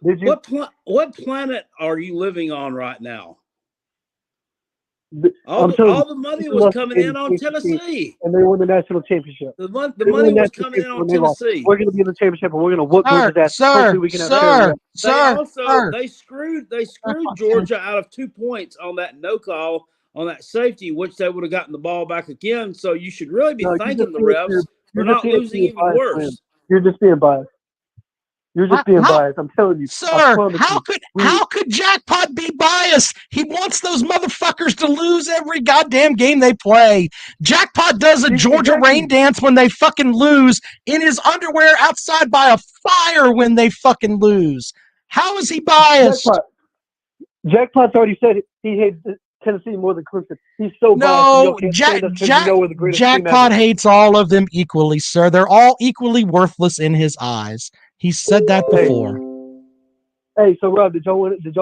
Did you? What planet are you living on right now? I'm All the money was coming in on Tennessee. And they won the national championship. The money was coming in on Tennessee. We're going to be in the championship, and we're going to whoop Georgia's ass. Hopefully we can have They screwed Georgia out of 2 points on that no call on that safety, which they would have gotten the ball back again. So you should really be thanking the refs for not losing even worse. You're just being biased. You're just being biased. I'm telling you. Sir, how could Jackpot be biased? He wants those motherfuckers to lose every goddamn game they play. Jackpot does a Georgia rain dance when they fucking lose in his underwear outside by a fire when they fucking lose. How is he biased? Jackpot's already said he hates Tennessee more than Clemson. He's so no, biased. Jackpot hates all of them equally, sir. They're all equally worthless in his eyes. He's said that before. Hey, so Rob, did y'all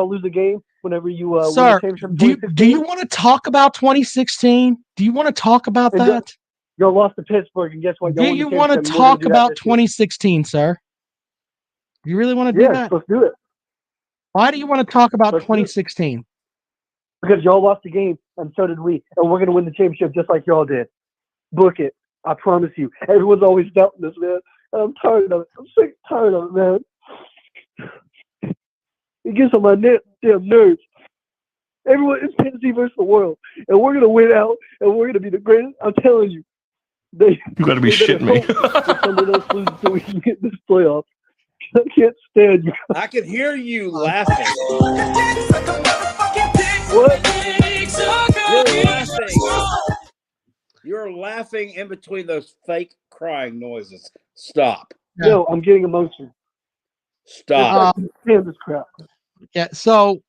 lose the game whenever you won Sir, the championship? Do you want to talk about 2016? Do you want to talk about that? Y'all lost to Pittsburgh, and guess what? Do you want to talk about 2016, sir? You really want to do that? Let's do it. Why do you want to talk about 2016? Because y'all lost the game, and so did we, and we're going to win the championship just like y'all did. Book it. I promise you. Everyone's always doubting this, man. I'm tired of it. I'm sick and tired of it, man. It gets on my damn nerves. Everyone, it's Tennessee versus the world, and we're going to win out, and we're going to be the greatest. I'm telling you. You got to be shitting me. Someone else loses so we can get this playoff. I can't stand you. I can hear you laughing. What? You're laughing. You're laughing in between those fake crying noises. Stop. No, I'm getting emotional. Stop. Stand this crap. Yeah. So,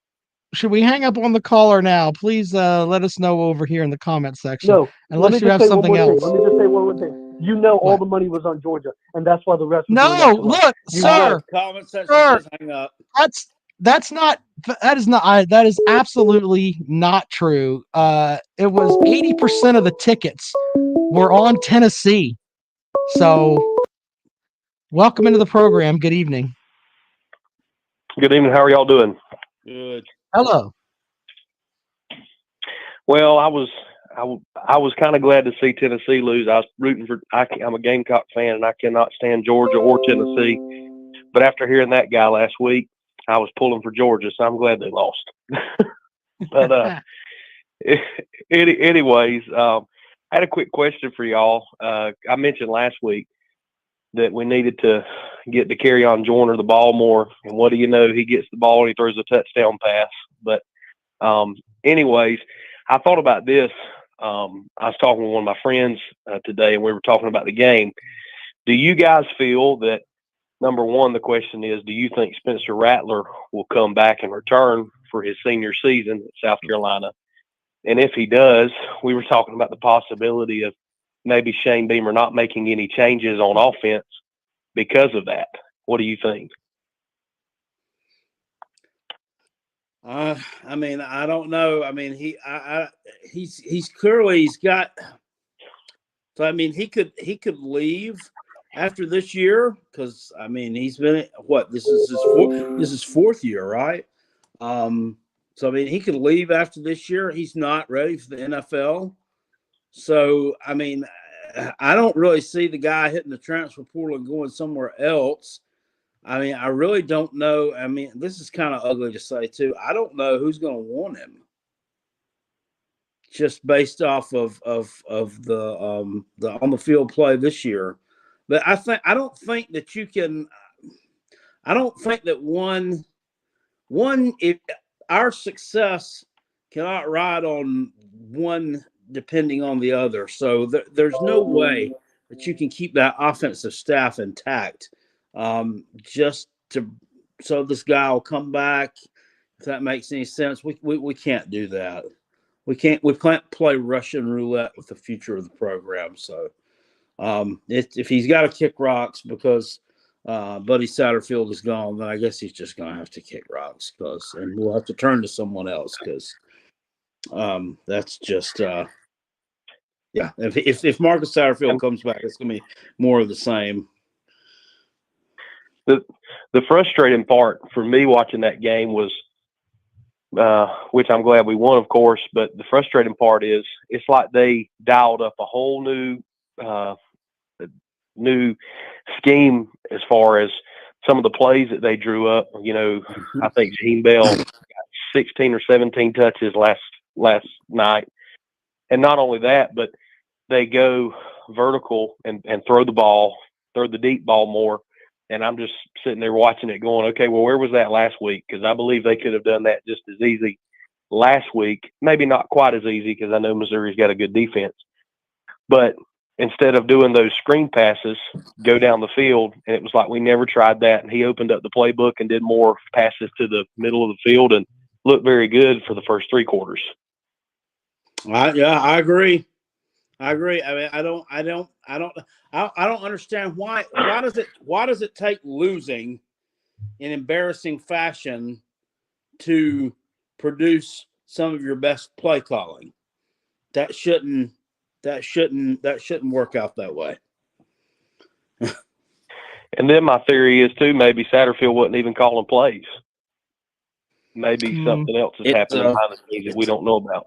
should we hang up on the caller now? Please let us know over here in the comment section. No, unless you have something else. Let me just say one more thing. You know all the money was on Georgia, and that's why the rest. No, look, sir. Comment section, just hang up. That is absolutely not true. It was 80% of the tickets were on Tennessee. So, welcome into the program. Good evening. Good evening. How are y'all doing? Good. Hello. Well, I was kind of glad to see Tennessee lose. I was rooting for. I'm a Gamecock fan, and I cannot stand Georgia or Tennessee. But after hearing that guy last week, I was pulling for Georgia, so I'm glad they lost. But anyways, I had a quick question for y'all. I mentioned last week that we needed to get to Kerryon Joyner the ball more, and what do you know? He gets the ball and he throws a touchdown pass. But Anyways, I thought about this. I was talking with one of my friends today, and we were talking about the game. Do you guys feel that, number one, the question is, do you think Spencer Rattler will come back and return for his senior season at South Carolina? And if he does, we were talking about the possibility of maybe Shane Beamer not making any changes on offense because of that. What do you think? I mean, I don't know. I mean, he's clearly he's got. So I mean, he could leave after this year because I mean he's been what this is his fourth year, right? So I mean he could leave after this year. He's not ready for the NFL. So I mean, I don't really see the guy hitting the transfer portal and going somewhere else. I mean, I really don't know. I mean, this is kind of ugly to say too. I don't know who's going to want him, just based off of the on the field play this year. But I don't think that you can. I don't think that one if our success cannot ride on one depending on the other. So there's no way that you can keep that offensive staff intact. Just so this guy will come back, if that makes any sense. We can't do that. We can't play Russian roulette with the future of the program. So if he's got to kick rocks because Buddy Satterfield is gone, then I guess he's just going to have to kick rocks and we'll have to turn to someone else because that's just yeah. If Marcus Satterfield comes back, it's going to be more of the same. The frustrating part for me watching that game was, which I'm glad we won, of course, but the frustrating part is it's like they dialed up a whole new scheme as far as some of the plays that they drew up. You know, I think Gene Bell got 16 or 17 touches last night. And not only that, but they go vertical and throw the deep ball more. And I'm just sitting there watching it going, okay, well, where was that last week? Because I believe they could have done that just as easy last week. Maybe not quite as easy because I know Missouri's got a good defense. But instead of doing those screen passes, go down the field, and it was like we never tried that. And he opened up the playbook and did more passes to the middle of the field and looked very good for the first three quarters. Yeah, I agree. I mean, I don't understand why does it take losing in embarrassing fashion to produce some of your best play calling? That shouldn't work out that way. And then my theory is too, maybe Satterfield wasn't even calling plays. Maybe something else is happening behind the scenes that we don't know about.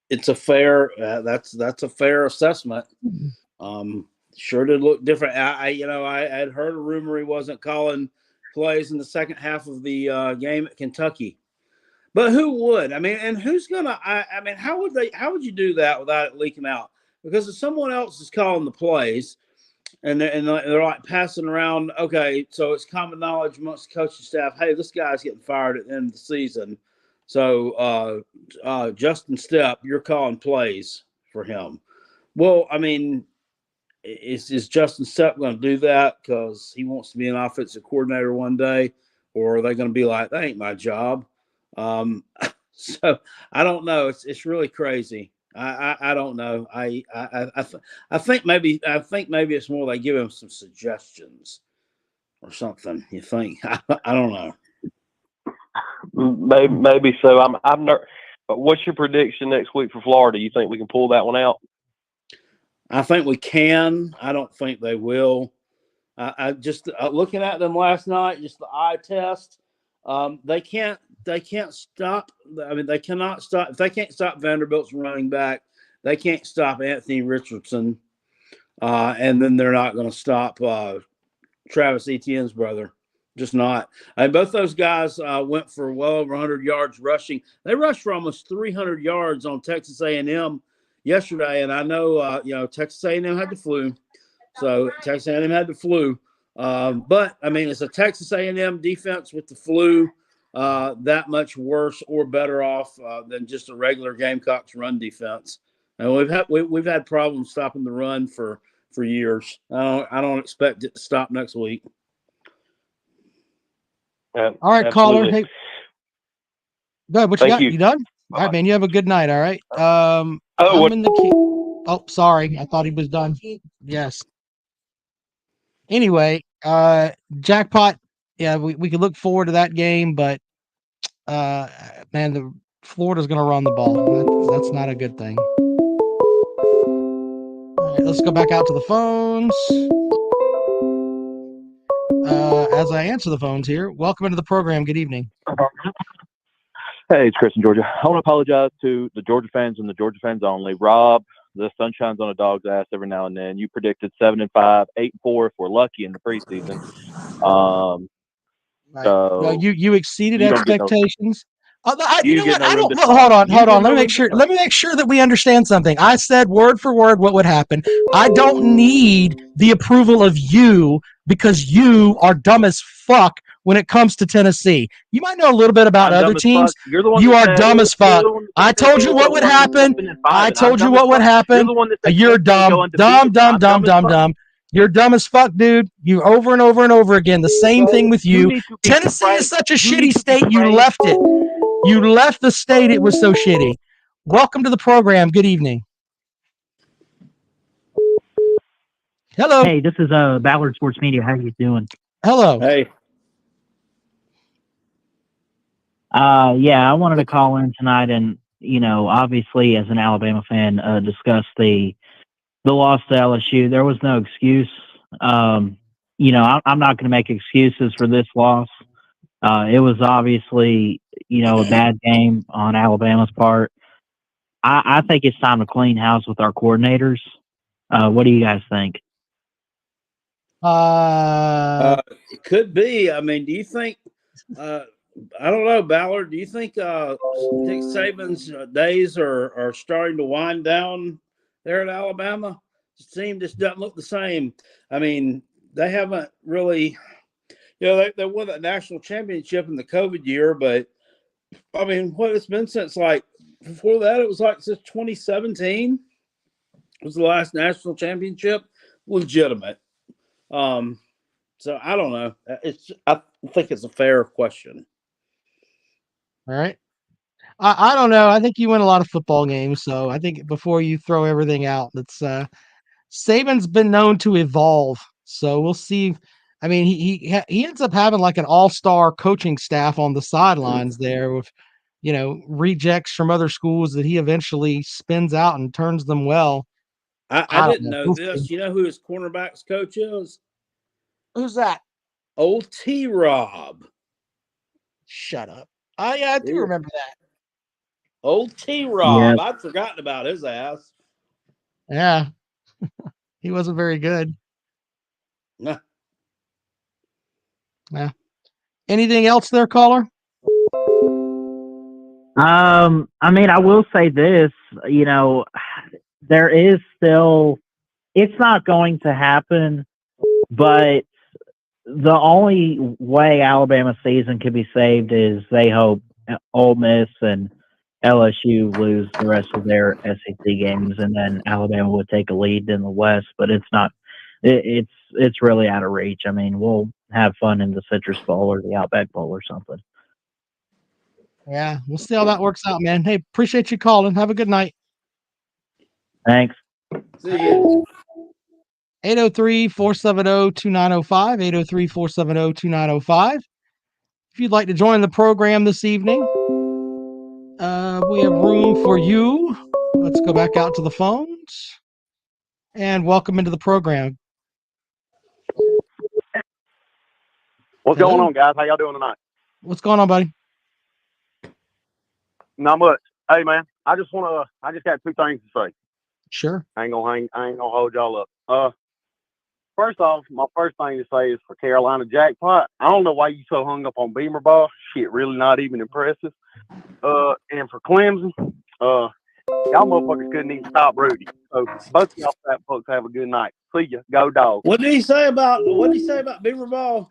It's a fair that's a fair assessment. Sure did look different. I had heard a rumor he wasn't calling plays in the second half of the game at Kentucky, but who would? I mean, and who's gonna? I mean, how would you do that without it leaking out? Because if someone else is calling the plays, and they're like passing around, okay, so it's common knowledge amongst the coaching staff. Hey, this guy's getting fired at the end of the season. So Justin Stepp, you're calling plays for him. Well, I mean, is Justin Stepp going to do that because he wants to be an offensive coordinator one day, or are they going to be like, that ain't my job? So I don't know. It's really crazy. I don't know. I think maybe it's more like give him some suggestions or something. You think? I don't know. Maybe so. I'm not. But what's your prediction next week for Florida? You think we can pull that one out? I think we can. I don't think they will. I just looking at them last night, just the eye test. They can't stop. I mean, they cannot stop. If they can't stop Vanderbilt's running back, they can't stop Anthony Richardson, and then they're not going to stop Travis Etienne's brother. Just not. Both those guys went for well over 100 yards rushing. They rushed for almost 300 yards on Texas A&M yesterday, and I know Texas A&M had the flu, so Texas A&M had the flu. But I mean, it's a Texas A&M defense with the flu. that much worse or better off than just a regular Gamecocks run defense. And we've had problems stopping the run for years. I don't expect it to stop next week. All right, caller. Hey, go ahead. What you got? You done? All right, man. You have a good night. All right. I'm in the queue. Oh, sorry. I thought he was done. Yes. Anyway, Jackpot. Yeah, we could look forward to that game, but man, the Florida's going to run the ball. That's not a good thing. All right, let's go back out to the phones. As I answer the phones here, welcome into the program. Good evening. Hey, it's Chris in Georgia. I want to apologize to the Georgia fans and the Georgia fans only. Rob, the sun shines on a dog's ass every now and then. You predicted 7-5, 8-4 if we're lucky in the preseason. Right. So Well, you exceeded you don't get no- expectations. You know get what? no I room don't. to Hold on. You Hold get on. no Let me room make to sure. talk. Let me make sure that we understand something. I said word for word what would happen. I don't need the approval of you because you are dumb as fuck when it comes to Tennessee. You might know a little bit about I'm other dumb as teams. fuck. You're the one You that are said dumb as fuck. I told you what would happen. I told you what would happen. You're the one that said You're Clemson would go dumb. undefeated. Dumb. You're dumb as fuck, dude. You over and over and over again. The same thing with you. need to be Tennessee is praised. such a You shitty need to be state. You praised. left it. You left the state. It was so shitty. Welcome to the program. Good evening. Hello. Hey, this is Ballard Sports Media. How you doing? Hello. Hey. Yeah, I wanted to call in tonight and, obviously as an Alabama fan, discuss the loss to LSU. There was no excuse. I'm not going to make excuses for this loss. It was obviously, a bad game on Alabama's part. I think it's time to clean house with our coordinators. What do you guys think? It could be. I mean, do you think? I don't know, Ballard. Do you think Nick Saban's days are starting to wind down there at Alabama? The team just doesn't look the same. I mean, they haven't really. They won that national championship in the COVID year, but I mean, what it's been since before that, it was since 2017 was the last national championship, legitimate. So I don't know. I think it's a fair question. All right. I don't know. I think you win a lot of football games, so I think before you throw everything out, it's Saban's been known to evolve, so we'll see. I mean, he ends up having like an all-star coaching staff on the sidelines there with, rejects from other schools that he eventually spins out and turns them well. I didn't know this. You know who his cornerbacks coach is? Who's that? Old T-Rob. Shut up. Yeah, I do remember that. Old T-Rob. Yeah. I'd forgotten about his ass. Yeah. He wasn't very good. No. Yeah. Anything else there, caller? I mean, I will say this, there is still, it's not going to happen, but the only way Alabama season could be saved is they hope Ole Miss and LSU lose the rest of their SEC games, and then Alabama would take a lead in the West. But it's not. It's really out of reach. I mean, we'll have fun in the Citrus Bowl or the Outback Bowl or something. Yeah, we'll see how that works out, man. Hey, appreciate you calling. Have a good night. Thanks. See you. 803-470-2905, 803-470-2905. If you'd like to join the program this evening, we have room for you. Let's go back out to the phones. And welcome into the program. What's going on, guys? How y'all doing tonight? What's going on, buddy? Not much. Hey, man, I just got two things to say. Sure. I ain't gonna hold y'all up. First off, my first thing to say is for Carolina Jackpot. I don't know why you so hung up on Beamer ball. Shit, really not even impressive. And for Clemson, y'all motherfuckers couldn't even stop Rudy. So both y'all fat folks have a good night. See ya. Go Dogs. What did he say about Beaver Ball?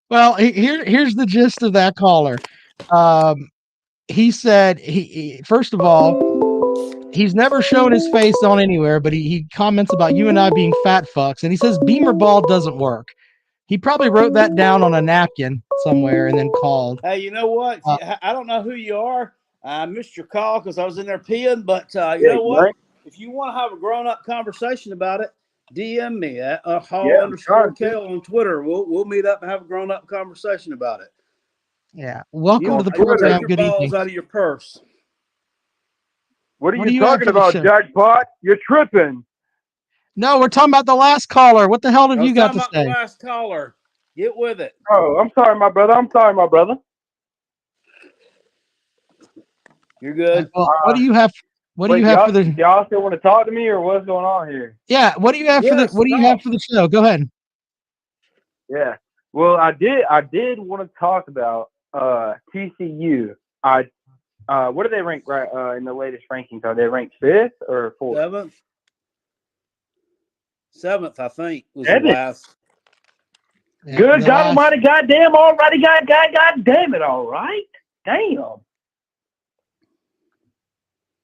Well, here's the gist of that, caller. He said first of all, he's never shown his face on anywhere, but he comments about you and I being fat fucks, and he says Beamer ball doesn't work. He probably wrote that down on a napkin somewhere and then called. Hey, you know what? I don't know who you are. I missed your call because I was in there peeing, but you know what? Right. If you want to have a grown-up conversation about it, DM me at Yeah, Hall_Kale on Twitter. We'll meet up and have a grown-up conversation about it. Yeah. Welcome to the You program. take your Good balls evening. out of your purse. What are What do you you have talking for the about, show? Jackpot? You're tripping. No, we're talking about the last caller. What the hell have I was you got talking to about the say? last caller. Get with it. Oh, I'm sorry, my brother. You're good. Well, what do you have? What do Wait, you have for the? y'all still want to talk to me, or what's going on here? Yeah. What do you have for the? Yes, What do you have for the show? Go ahead. Yeah. Well, I did want to talk about TCU. What do they rank right in the latest rankings? Are they ranked 5th or 4th? Seventh, I think, was Seventh. the last. Yeah, Good the God last- Almighty, goddamn, alrighty, God damn it, all right, damn.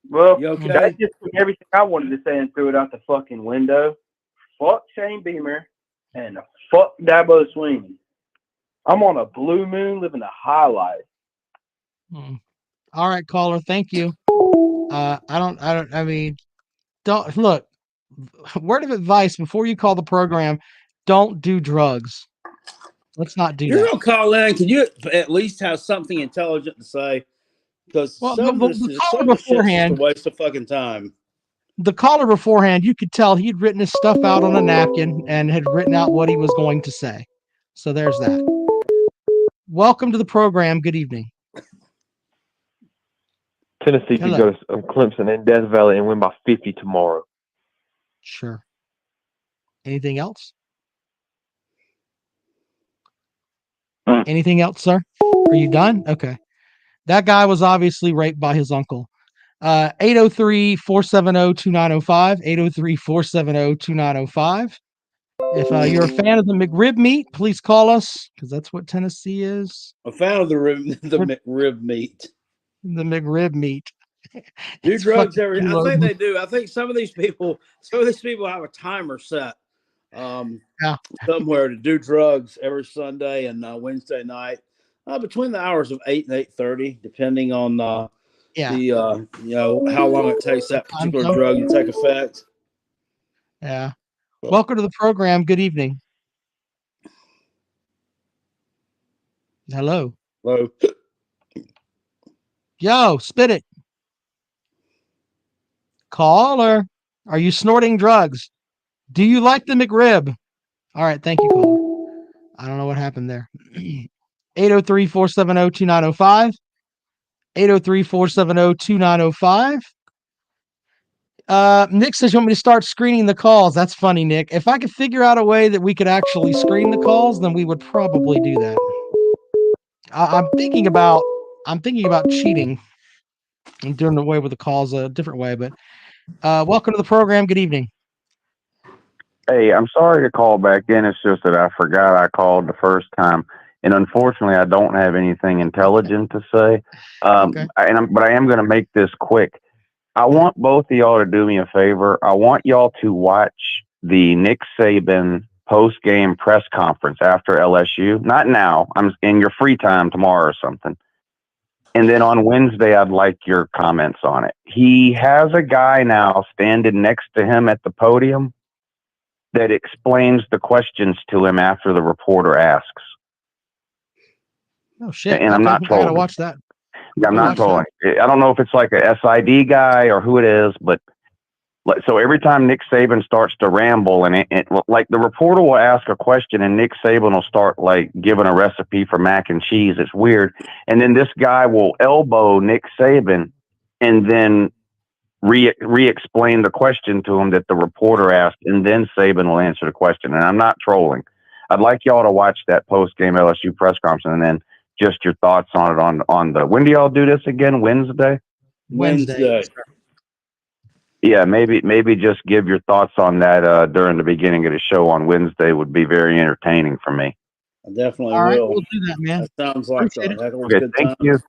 Well, You okay? that just took everything I wanted to say and threw it out the fucking window. Fuck Shane Beamer and fuck Dabo Sweeney. I'm on a blue moon living a high life. All right, caller. Thank you. I mean, don't look. Word of advice before you call the program: don't do drugs. Let's not do You're that. gonna call in. Can you at least have something intelligent to say? Because Well, some of the this caller shit's just beforehand, a waste of fucking time. the caller beforehand, you could tell he'd written his stuff out on a napkin and had written out what he was going to say. So there's that. Welcome to the program. Good evening. Tennessee could go to Clemson in Death Valley and win by 50 tomorrow. Sure. Anything else? Anything else, sir? Are you done? Okay. That guy was obviously raped by his uncle. 803-470-2905. 803-470-2905. If you're a fan of the McRib meat, please call us because that's what Tennessee is. A fan of the McRib meat. The McRib meat. Do It's drugs fucking every. I kilo. think they do. I think some of these people have a timer set somewhere to do drugs every Sunday and Wednesday night between the hours of 8 and 8:30, depending on the how long it takes that particular drug to take effect. Yeah. Welcome to the program. Good evening. Hello. Hello. Yo, spit it. Caller, are you snorting drugs? Do you like the McRib? All right, thank you, caller. I don't know what happened there. 803-470-2905. 803-470-2905. Nick says you want me to start screening the calls. That's funny, Nick. If I could figure out a way that we could actually screen the calls, then we would probably do that. I'm thinking about cheating and doing away with the calls a different way. But welcome to the program. Good evening. Hey, I'm sorry to call back in. It's just that I forgot I called the first time. And unfortunately, I don't have anything intelligent to say. But I am going to make this quick. I want both of y'all to do me a favor. I want y'all to watch the Nick Saban post-game press conference after LSU. Not now. I'm in your free time tomorrow or something. And then on Wednesday, I'd like your comments on it. He has a guy now standing next to him at the podium that explains the questions to him after the reporter asks. Oh, shit. And I'm not I gotta trolling. watch that. I'm not trolling. I don't know if it's like a SID guy or who it is, but so every time Nick Saban starts to ramble and like the reporter will ask a question and Nick Saban will start like giving a recipe for mac and cheese. It's weird. And then this guy will elbow Nick Saban and then re-explain the question to him that the reporter asked, and then Saban will answer the question. And I'm not trolling. I'd like y'all to watch that post-game LSU press conference and then just your thoughts on it on the when do y'all do this again? Wednesday? Wednesday. Yeah, maybe just give your thoughts on that during the beginning of the show on Wednesday would be very entertaining for me. I definitely All right, will. we'll do that, man. That sounds like Appreciate a heck of a Okay, good thank time. you.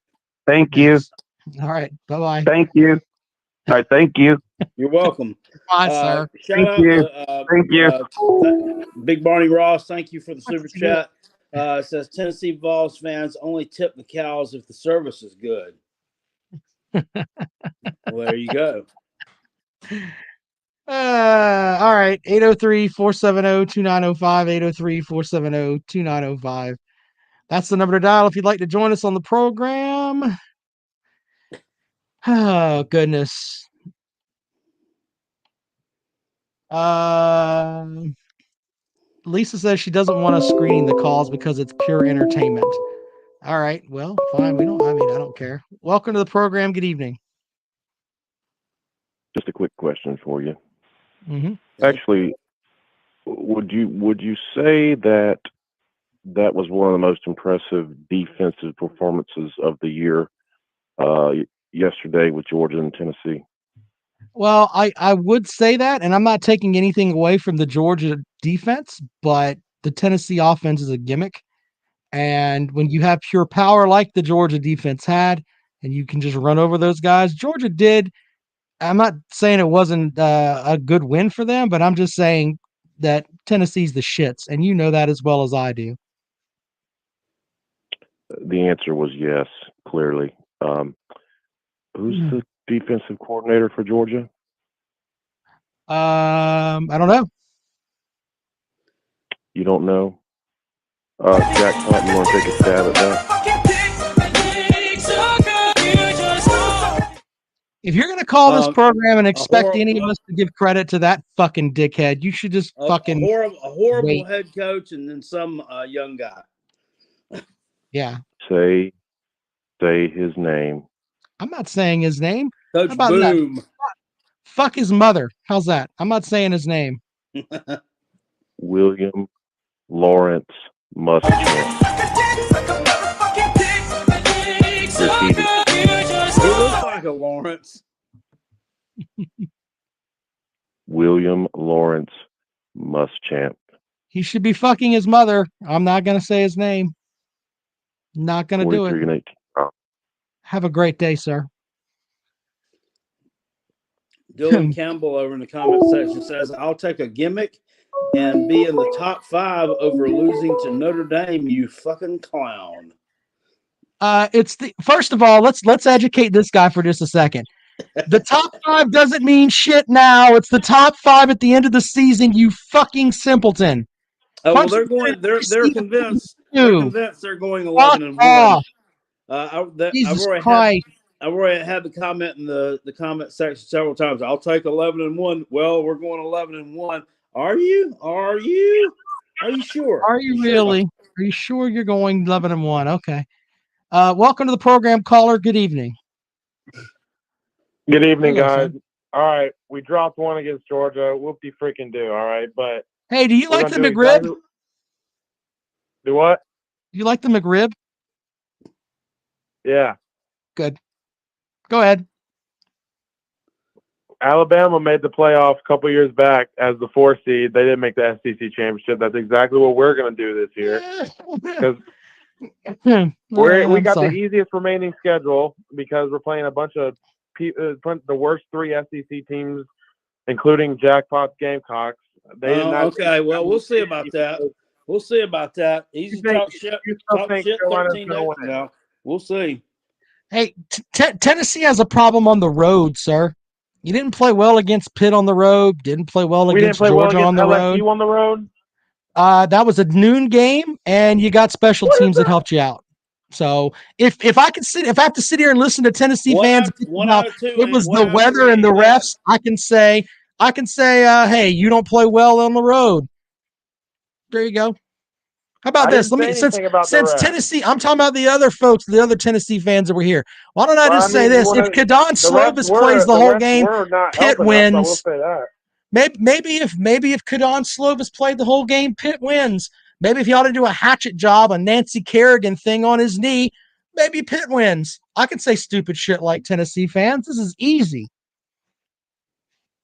Thank you. All right, bye-bye. Thank you. All right, thank you. You're welcome. Bye, sir. Shout Thank out you. to Thank you. Big Barney Ross. Thank you for the super chat. It says Tennessee Vols fans only tip the cows if the service is good. Well, there you go. All right, 803-470-2905, 803-470-2905. That's the number to dial if you'd like to join us on the program. Oh, goodness. Lisa says she doesn't want us screening the calls because it's pure entertainment. All right, well, fine. I don't care. Welcome to the program. Good evening. Just a quick question for you. Mm-hmm. Actually, would you say that was one of the most impressive defensive performances of the year yesterday with Georgia and Tennessee? Well, I would say that, and I'm not taking anything away from the Georgia defense, but the Tennessee offense is a gimmick. And when you have pure power like the Georgia defense had, and you can just run over those guys, Georgia did. I'm not saying it wasn't a good win for them, but I'm just saying that Tennessee's the shits, and you know that as well as I do. The answer was yes, clearly. Who's the defensive coordinator for Georgia? I don't know. You don't know? Jackpot, you want to take a stab at that? If you're going to call this program and expect any of us to give credit to that fucking dickhead, you should just fucking a horrible wait. head coach and then some young guy. Yeah. Say his name. I'm not saying his name. Coach How about Boom. that? Fuck his mother. How's that? I'm not saying his name. William Lawrence Muschamp. He looks like a Lawrence. William Lawrence Muschamp. He should be fucking his mother. I'm not going to say his name. Not going to do it. 43-18. Have a great day, sir. Dylan Campbell over in the comment section says, I'll take a gimmick and be in the top 5 over losing to Notre Dame, you fucking clown. It's the first of all, let's educate this guy for just a second. The top 5 doesn't mean shit now. It's the top 5 at the end of the season, you fucking simpleton. Oh, well, they're convinced. They're convinced they're going 11-1. I've already had the comment in the comment section several times. I'll take 11-1. Well, we're going 11-1. Are you? Are you sure? Are you really? Are you sure you're going 11-1? Okay. Welcome to the program, caller. Good evening. Good evening, Hello, guys. son. All right, we dropped one against Georgia. Whoopty freaking do. All right, but hey, do you like the McRib? Do what? You like the McRib? Yeah. Good. Go ahead. Alabama made the playoff a couple years back as the 4 seed. They didn't make the SEC championship. That's exactly what we're going to do this year. Because we got the easiest remaining schedule because we're playing a bunch of the worst 3 SEC teams, including Jackpot Gamecocks. Okay, well, we'll see about that. We'll see about that. Easy talk shit 13 days now. We'll see. Hey, Tennessee has a problem on the road, sir. You didn't play well against Pitt on the road. Didn't play well against Georgia on the road. LSU on the road. That was a noon game, and you got special teams that helped you out. So if I have to sit here and listen to Tennessee fans, it was the weather and the refs. I can say, hey, you don't play well on the road. There you go. How about this? Since Tennessee, I'm talking about the other folks, the other Tennessee fans that were here. Why don't I say this? If Kadon Slovis plays the whole game, Pitt wins. Maybe if Kadon Slovis played the whole game, Pitt wins. Maybe if he ought to do a hatchet job, a Nancy Kerrigan thing on his knee, maybe Pitt wins. I can say stupid shit like Tennessee fans. This is easy.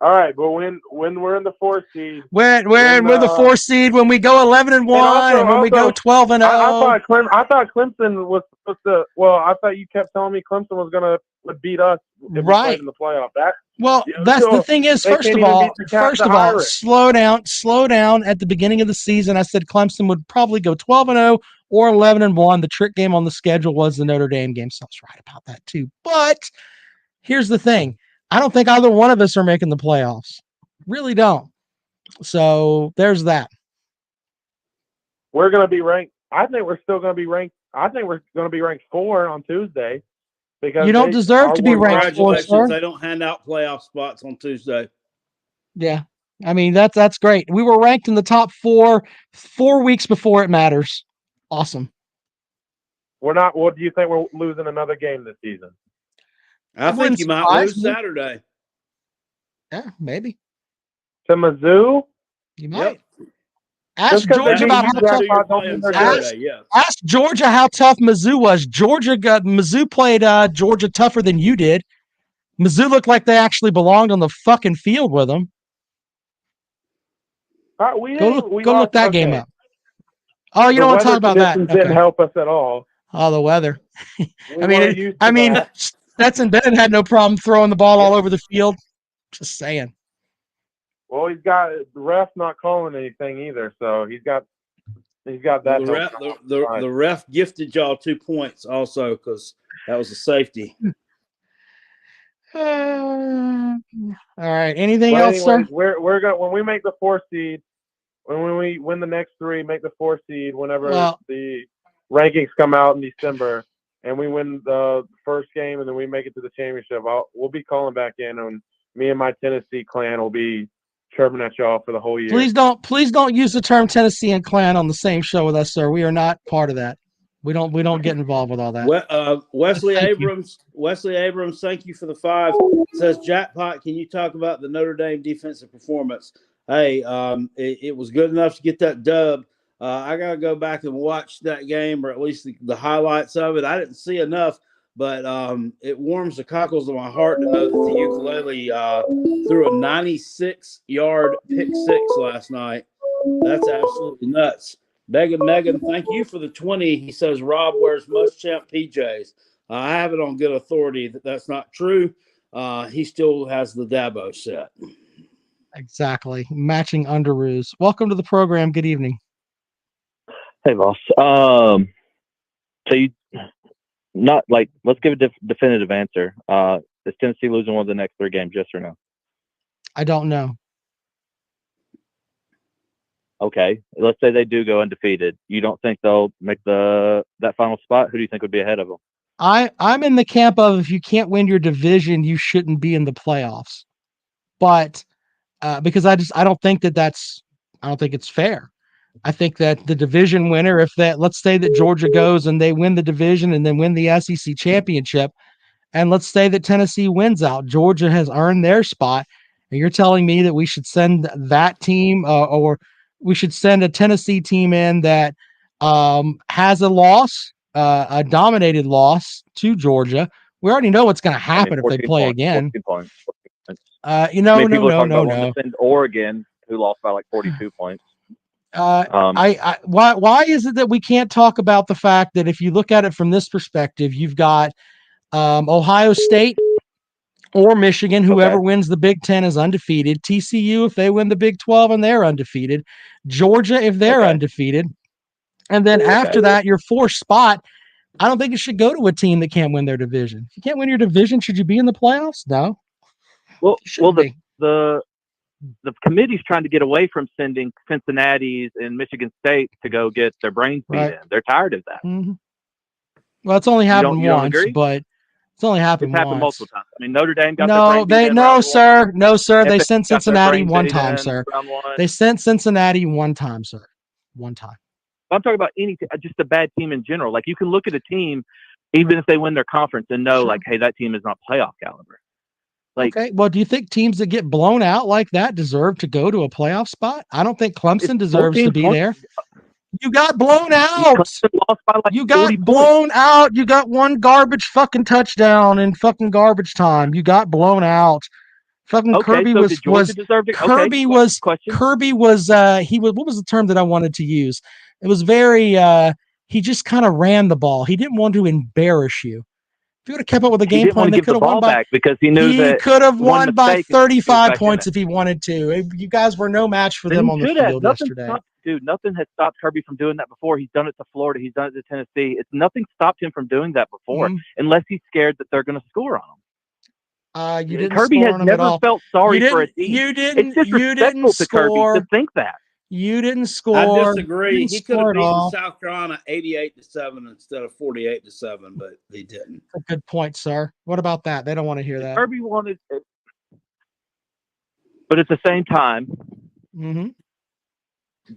All right, but when we're in the 4th seed, We're the 4th seed when we go 11-1 and when we go 12-0. I thought Clemson was supposed to. Well, I thought you kept telling me Clemson would beat us if we played in the playoff. That's the thing is, first of all, slow down. At the beginning of the season, I said Clemson would probably go 12-0 or 11-1. The trick game on the schedule was the Notre Dame game, so I was right about that too. But here's the thing: I don't think either one of us are making the playoffs. Really don't. So there's that. We're going to be ranked. I think we're still going to be ranked. I think we're going to be ranked 4 on Tuesday. Because you don't deserve to be ranked 4, sir. They don't hand out playoff spots on Tuesday. Yeah. I mean, that's great. We were ranked in the top 4 weeks before it matters. Awesome. We're not. What do you think? We're losing another game this season? I think you might lose Saturday. Yeah, maybe. To Mizzou? You might. Ask Georgia about how tough. Ask Georgia how tough Mizzou was. Mizzou played Georgia tougher than you did. Mizzou looked like they actually belonged on the fucking field with them. Go look that game up. Oh, you don't want to talk about that. Didn't help us at all. Oh, the weather. I mean, Stetson Bennett had no problem throwing the ball all over the field. Just saying. Well, he's got the ref not calling anything either, so he's got that. The ref gifted y'all 2 points also because that was a safety. All right. Anything else, sir? We're going when we make the 4th seed. When we win the next 3, make the 4th seed. Whenever the rankings come out in December, and we win the first game, and then we make it to the championship, we'll be calling back in, and me and my Tennessee clan will be chirping at y'all for the whole year. Please don't use the term Tennessee and clan on the same show with us, sir. We are not part of that. We don't get involved with all that. Wesley Abrams, thank you for the 5. Says Jackpot, can you talk about the Notre Dame defensive performance? Hey, it was good enough to get that dub. I gotta go back and watch that game, or at least the highlights of it. I didn't see enough, but it warms the cockles of my heart to know that the ukulele threw a 96-yard pick 6 last night. That's absolutely nuts. Megan, thank you for the 20. He says Rob wears Muschamp PJs. I have it on good authority that that's not true. He still has the Dabo set. Exactly. Matching underoos. Welcome to the program. Good evening. Hey, boss. So you not like, let's give a definitive answer. Is Tennessee losing one of the next 3 games, yes or no? I don't know. Okay. Let's say they do go undefeated. You don't think they'll make that final spot? Who do you think would be ahead of them? I'm in the camp of if you can't win your division, you shouldn't be in the playoffs. But because I don't think it's fair. I think that the division winner, let's say that Georgia goes and they win the division and then win the SEC championship, and let's say that Tennessee wins out, Georgia has earned their spot, and you're telling me that we should send that team or we should send a Tennessee team in that has a loss, a dominated loss to Georgia. We already know what's going to happen if they play again. Points. No. Send Oregon, who lost by like 42 points. Why is it that we can't talk about the fact that if you look at it from this perspective, you've got Ohio State or Michigan, whoever wins the Big Ten is undefeated. TCU, if they win the Big 12 and they're undefeated. Georgia, if they're undefeated. And then after that, your 4th spot, I don't think it should go to a team that can't win their division. If you can't win your division, should you be in the playoffs? No. Well, the committee's trying to get away from sending Cincinnati's and Michigan State to go get their brains beat in. They're tired of that. Mm-hmm. Well, it's only happened once, but it's only happened once. It's happened multiple times. I mean, Notre Dame got No, sir. They sent Cincinnati one time, sir. They sent Cincinnati one time, sir. One time. I'm talking about just a bad team in general. Like, you can look at a team, even if they win their conference, and know, like, hey, that team is not playoff caliber. Okay. Well, do you think teams that get blown out like that deserve to go to a playoff spot? I don't think Clemson deserves to be there. You got blown out. You got blown out. You got one garbage fucking touchdown in fucking garbage time. You got blown out. Fucking Okay, Kirby so was did Georgia deserve to? Kirby Okay, was question. Kirby was he was, what was the term that I wanted to use? It was very he just kind of ran the ball. He didn't want to embarrass you. If he would have kept up with the He game didn't plan, want to they give could the have won ball by back because he knew he that could have one won by mistake and he was 35 back in points it. if he wanted to. You guys were no match for Then them he on the should have. field Nothing yesterday. stopped, dude. Nothing has stopped Kirby from doing that before. He's done it to Florida. He's done it to Tennessee. It's nothing stopped him from doing that before, unless he's scared that they're going to score on him. You didn't Kirby score has on him at never all. felt sorry You for a didn't. team. You It's didn't. You disrespectful didn't to Kirby to score. think that. You didn't score. I You disagree. didn't He could have score at beaten all. South Carolina 88-7 instead of 48-7, but he didn't. A good point, sir. What about that? They don't want to hear that. Kirby wanted it. But at the same time, Mm-hmm.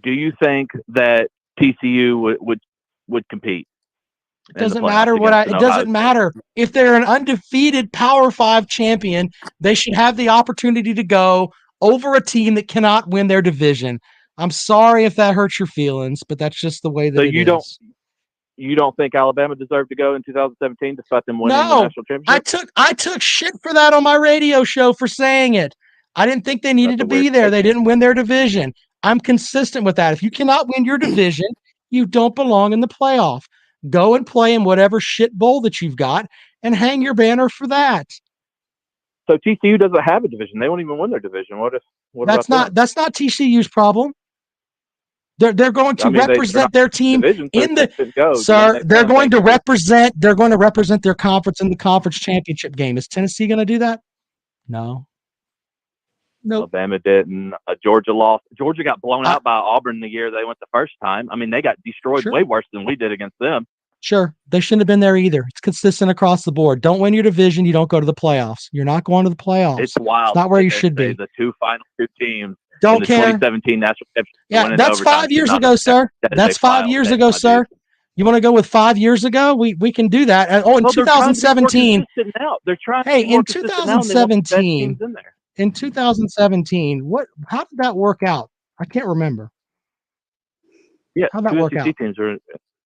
do you think that TCU would compete? It doesn't matter it doesn't matter. If they're an undefeated Power 5 champion, they should have the opportunity to go over a team that cannot win their division. I'm sorry if that hurts your feelings, but that's just the way that So it is. You don't think Alabama deserved to go in 2017 despite them winning the No, national championship? I took shit for that on my radio show for saying it. I didn't think they needed to be there. They didn't win their division. I'm consistent with that. If you cannot win your division, you don't belong in the playoff. Go and play in whatever shit bowl that you've got and hang your banner for that. So TCU doesn't have a division. They won't even win their division. What about them? That's not TCU's problem. They're going to represent their team in the sir. They're going to represent their conference in the conference championship game. Is Tennessee going to do that? No. Nope. Alabama didn't. Georgia lost. Georgia got blown out by Auburn the year they went the first time. I mean, they got destroyed way worse than we did against them. Sure. They shouldn't have been there either. It's consistent across the board. Don't win your division, you don't go to the playoffs. You're not going to the playoffs. It's wild. It's not where you They should say be. The two final two teams Don't in the care. 2017 national championship. Yeah, that's 5 years ago, sir. That's 5 years ago, sir. You want to go with 5 years ago? We can do that. And, in 2017. They're trying to Hey, be more in consistent now, and they want the best 2017. teams in there. In 2017, how did that work out? I can't remember. Yeah, how'd that work out? teams are in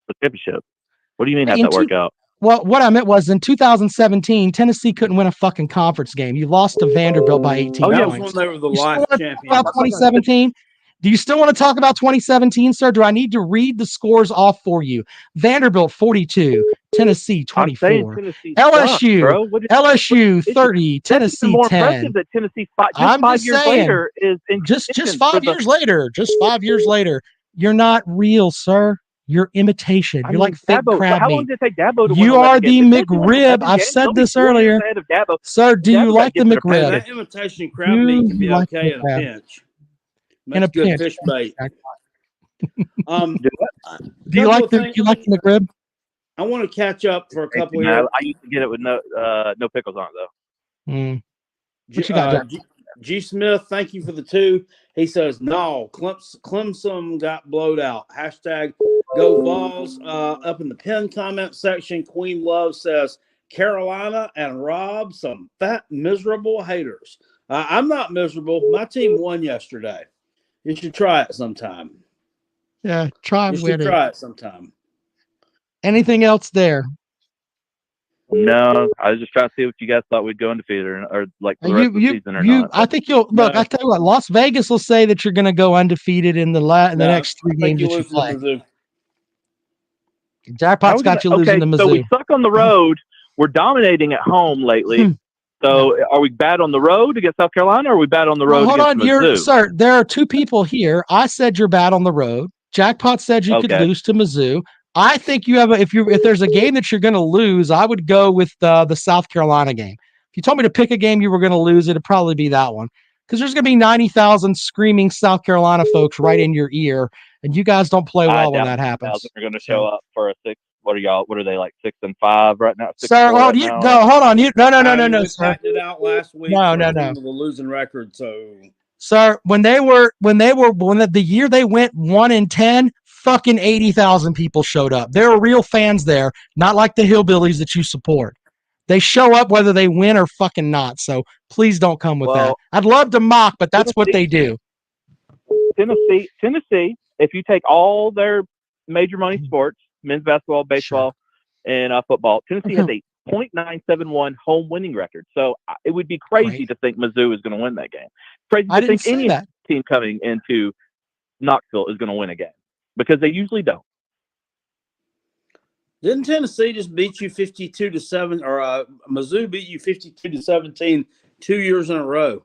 the championship. What do you mean, Hey, how'd that work out? Well, what I meant was in 2017, Tennessee couldn't win a fucking conference game. You lost to Vanderbilt by 18 That points. was when they were the You still life want to talk champions. about 2017? Do you still want to talk about 2017, sir? Do I need to read the scores off for you? Vanderbilt 42, Tennessee 24, Tennessee LSU sucks, bro. LSU 30, Tennessee more 10. impressive that Tennessee I'm 5 just years saying, later is in just contention 5 for the- years later. Just 5 years later, you're not real, sir. You're imitation. You're like fake Dabo. crab How meat. long did it take Dabo to win You 11 are the games? If Tennessee won McRib. 11 I've games, said they'll be this 4 years earlier. ahead of Dabo. Sir, do Dabo you got like the to get to McRib? That imitation crab meat can be like okay in a McRib? pinch. In Makes a good pinch. fish bait. Do you like the McRib? I want to catch up for a couple Man, here. I used to get it with no pickles on it though. What you got, Jack? G. Smith, thank you for the 2. He says, no, Clemson got blowed out. Hashtag go Vols. Up in the pin comment section, Queen Love says, Carolina and Rob, some fat, miserable haters. I'm not miserable. My team won yesterday. You should try it sometime. Yeah, try You and should win try it. it sometime. Anything else there? No, I was just trying to see what you guys thought we'd go undefeated or like for the rest of the season or not. I think you'll look. I tell you what, Las Vegas will say that you're going to go undefeated in the next 3 games that you play. Jackpot's got you losing to Mizzou. So we suck on the road. We're dominating at home lately. So are we bad on the road against South Carolina, or are we bad on the road against Mizzou? Sir, there are 2 people here. I said you're bad on the road. Jackpot said you could lose to Mizzou. I think you have if there's a game that you're going to lose, I would go with the South Carolina game. If you told me to pick a game you were going to lose, it'd probably be that one, because there's going to be 90,000 screaming South Carolina folks right in your ear, and you guys don't play well when that happens. Are going to show up for a 6. What are y'all? What are they, like 6-5 right now? Sir, hold on, no, sir. We it out last week. No. The losing record. So, sir, when the year they went 1-10. Fucking 80,000 people showed up. There are real fans there, not like the hillbillies that you support. They show up whether they win or fucking not. So please don't come with that. I'd love to mock, but that's what they do. Tennessee, if you take all their major money sports, men's basketball, baseball, and football, Tennessee has a .971 home winning record. So it would be crazy to think Mizzou is going to win that game. Crazy I to didn't think say any that. team coming into Knoxville is going to win a game because they usually don't. Didn't Tennessee just beat you 52-7, or Mizzou beat you 52-17 2 years in a row?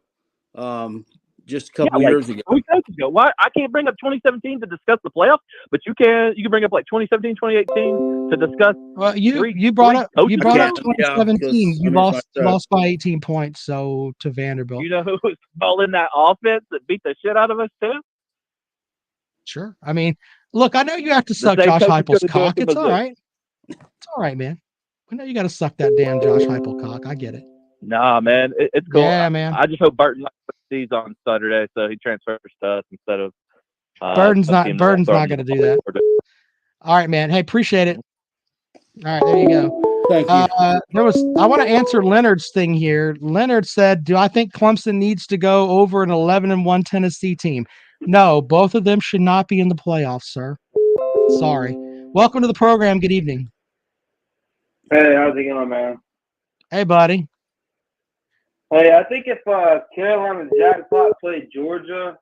Just a couple years ago. 2 seconds ago. Why I can't bring up 2017 to discuss the playoffs, but you can bring up like 2017, 2018 to discuss. Well, you brought up 2017. Yeah, You lost by 18 points. So to Vanderbilt. You know who was all in that offense that beat the shit out of us too? Sure. I mean, look, I know you have to suck Josh Heupel's cock. It's all right. It's all right, man. I know you got to suck that damn Josh Heupel cock. I get it. Nah, man, it's cool. Yeah, man. I just hope Burton sees on Saturday, so he transfers to us instead of. Burton's not going to do that. All right, man. Hey, appreciate it. All right, there you go. Thank you. I want to answer Leonard's thing here. Leonard said, "Do I think Clemson needs to go over an 11-1 Tennessee team?" No, both of them should not be in the playoffs, sir. Sorry. Welcome to the program. Good evening. Hey, how's it going, man? Hey, buddy. Hey, I think if Carolina Jackpot played Georgia,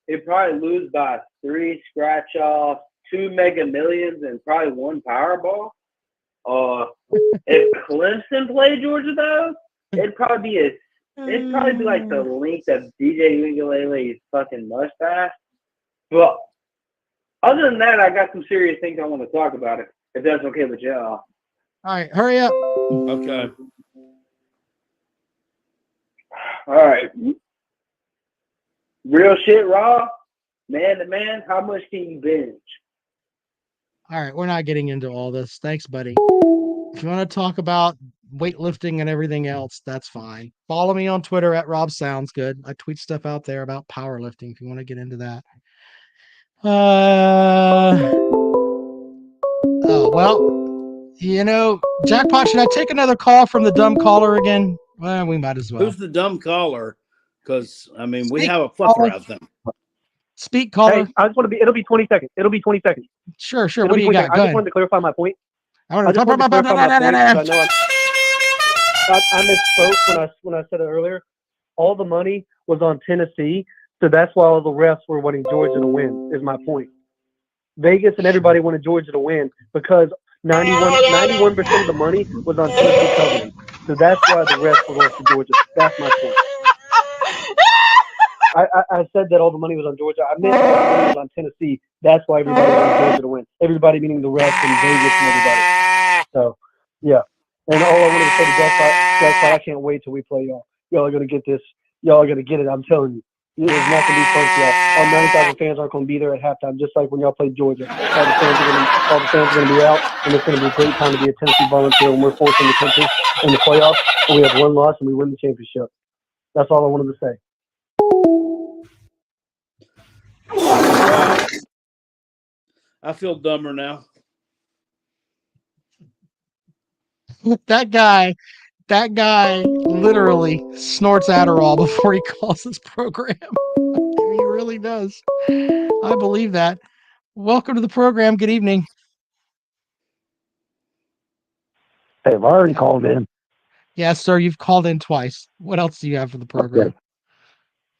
they'd probably lose by 3 scratch-offs, 2 Mega Millions, and probably 1 Powerball. If Clemson played Georgia, though, it'd probably be like the length of DJ Uigalele's fucking mustache. But other than that, I got some serious things I want to talk about it, if that's okay with y'all. All right, hurry up. Okay. All right. Real shit, Raw. Man to man, how much can you binge? All right, we're not getting into all this. Thanks, buddy. If you want to talk about weightlifting and everything else, that's fine. Follow me on Twitter at Rob Sounds Good. I tweet stuff out there about powerlifting if you want to get into that. Oh, well, Jackpot, should I take another call from the dumb caller again? Well, we might as well. Who's the dumb caller? Because, I mean, we have a plethora of them. Speak, caller. Hey, I just want to be, it'll be 20 seconds. It'll be 20 seconds. Sure. It'll What be do you 20 got? seconds. Go I ahead. just wanted to clarify my point. I I misspoke when I said it earlier. All the money was on Tennessee, so that's why all the refs were wanting Georgia to win, is my point. Vegas and everybody wanted Georgia to win because 91% of the money was on Tennessee covering. So that's why the refs were going for Georgia. That's my point. I said that all the money was on Georgia. I meant all the money was on Tennessee. That's why everybody wanted Georgia to win. Everybody meaning the refs and Vegas and everybody. So, yeah. And all I wanted to say to Jackpot, I can't wait till we play y'all. Y'all are going to get this. Y'all are going to get it. I'm telling you. It's not going to be fun for y'all. All 90,000 fans aren't going to be there at halftime, just like when y'all played Georgia. All the fans are going to be out, and it's going to be a great time to be a Tennessee Volunteer when we're fourth in the country in the playoffs, and we have 1 loss, and we win the championship. That's all I wanted to say. I feel dumber now. That guy literally snorts Adderall before he calls this program. He really does. I believe that. Welcome to the program. Good evening. Hey, I've already called in. Yes, sir. You've called in twice. What else do you have for the program?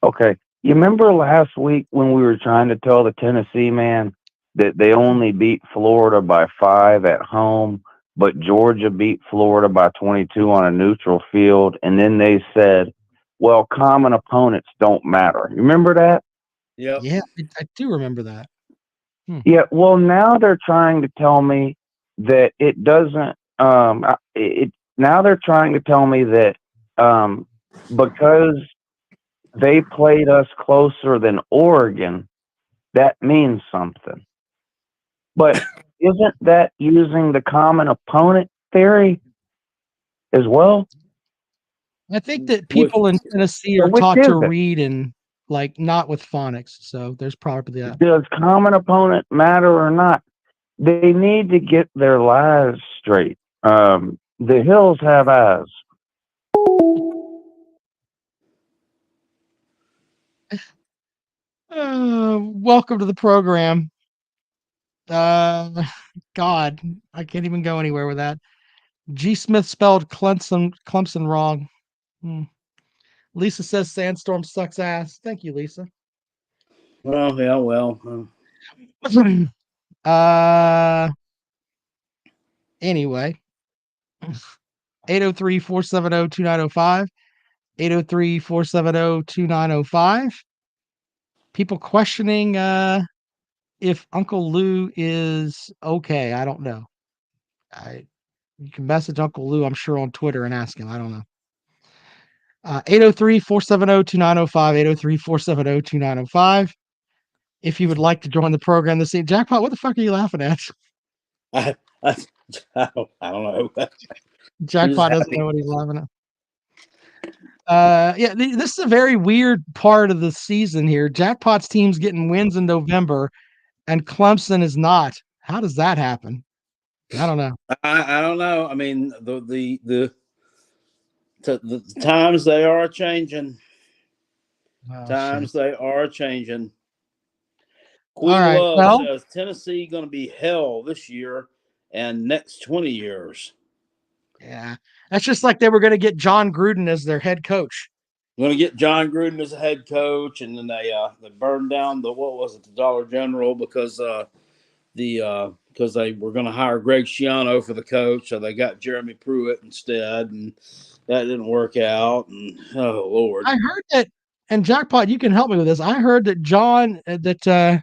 Okay. You remember last week when we were trying to tell the Tennessee man that they only beat Florida by 5 at home, but Georgia beat Florida by 22 on a neutral field, and then they said, well, common opponents don't matter. You remember that? Yep. Yeah, I do remember that. Yeah, well, now they're trying to tell me that it doesn't now they're trying to tell me that because they played us closer than Oregon, that means something. But isn't that using the common opponent theory as well? I think that people in Tennessee are Which taught is to it? read and not with phonics, so there's probably that. Does common opponent matter or not? They need to get their lives straight. The hills have eyes. Welcome to the program. God, I can't even go anywhere with that. G. Smith spelled Clemson wrong. Lisa says Sandstorm sucks ass. Thank you, Lisa. Well, yeah, well. Anyway, 803-470-2905. 803-470-2905. People questioning if Uncle Lou is okay. I don't know. You can message Uncle Lou, I'm sure, on Twitter and ask him. I don't know. 803-470-2905. 803-470-2905. If you would like to join the program this evening. Jackpot, what the fuck are you laughing at? I don't know. Jackpot doesn't know what he's laughing at. Yeah, this is a very weird part of the season here. Jackpot's team's getting wins in November, and Clemson is not. How does that happen? I don't know. I don't know. I mean, the times they are changing. They are changing. Queen All right, Love says Tennessee going to be hell this year and next 20 years. Yeah, that's just like they were going to get John Gruden as their head coach. Going to get John Gruden as a head coach, and then they burned down the Dollar General because they were going to hire Greg Schiano for the coach, so they got Jeremy Pruitt instead, and that didn't work out. And oh Lord, I heard that, and Jackpot, you can help me with this. I heard that John the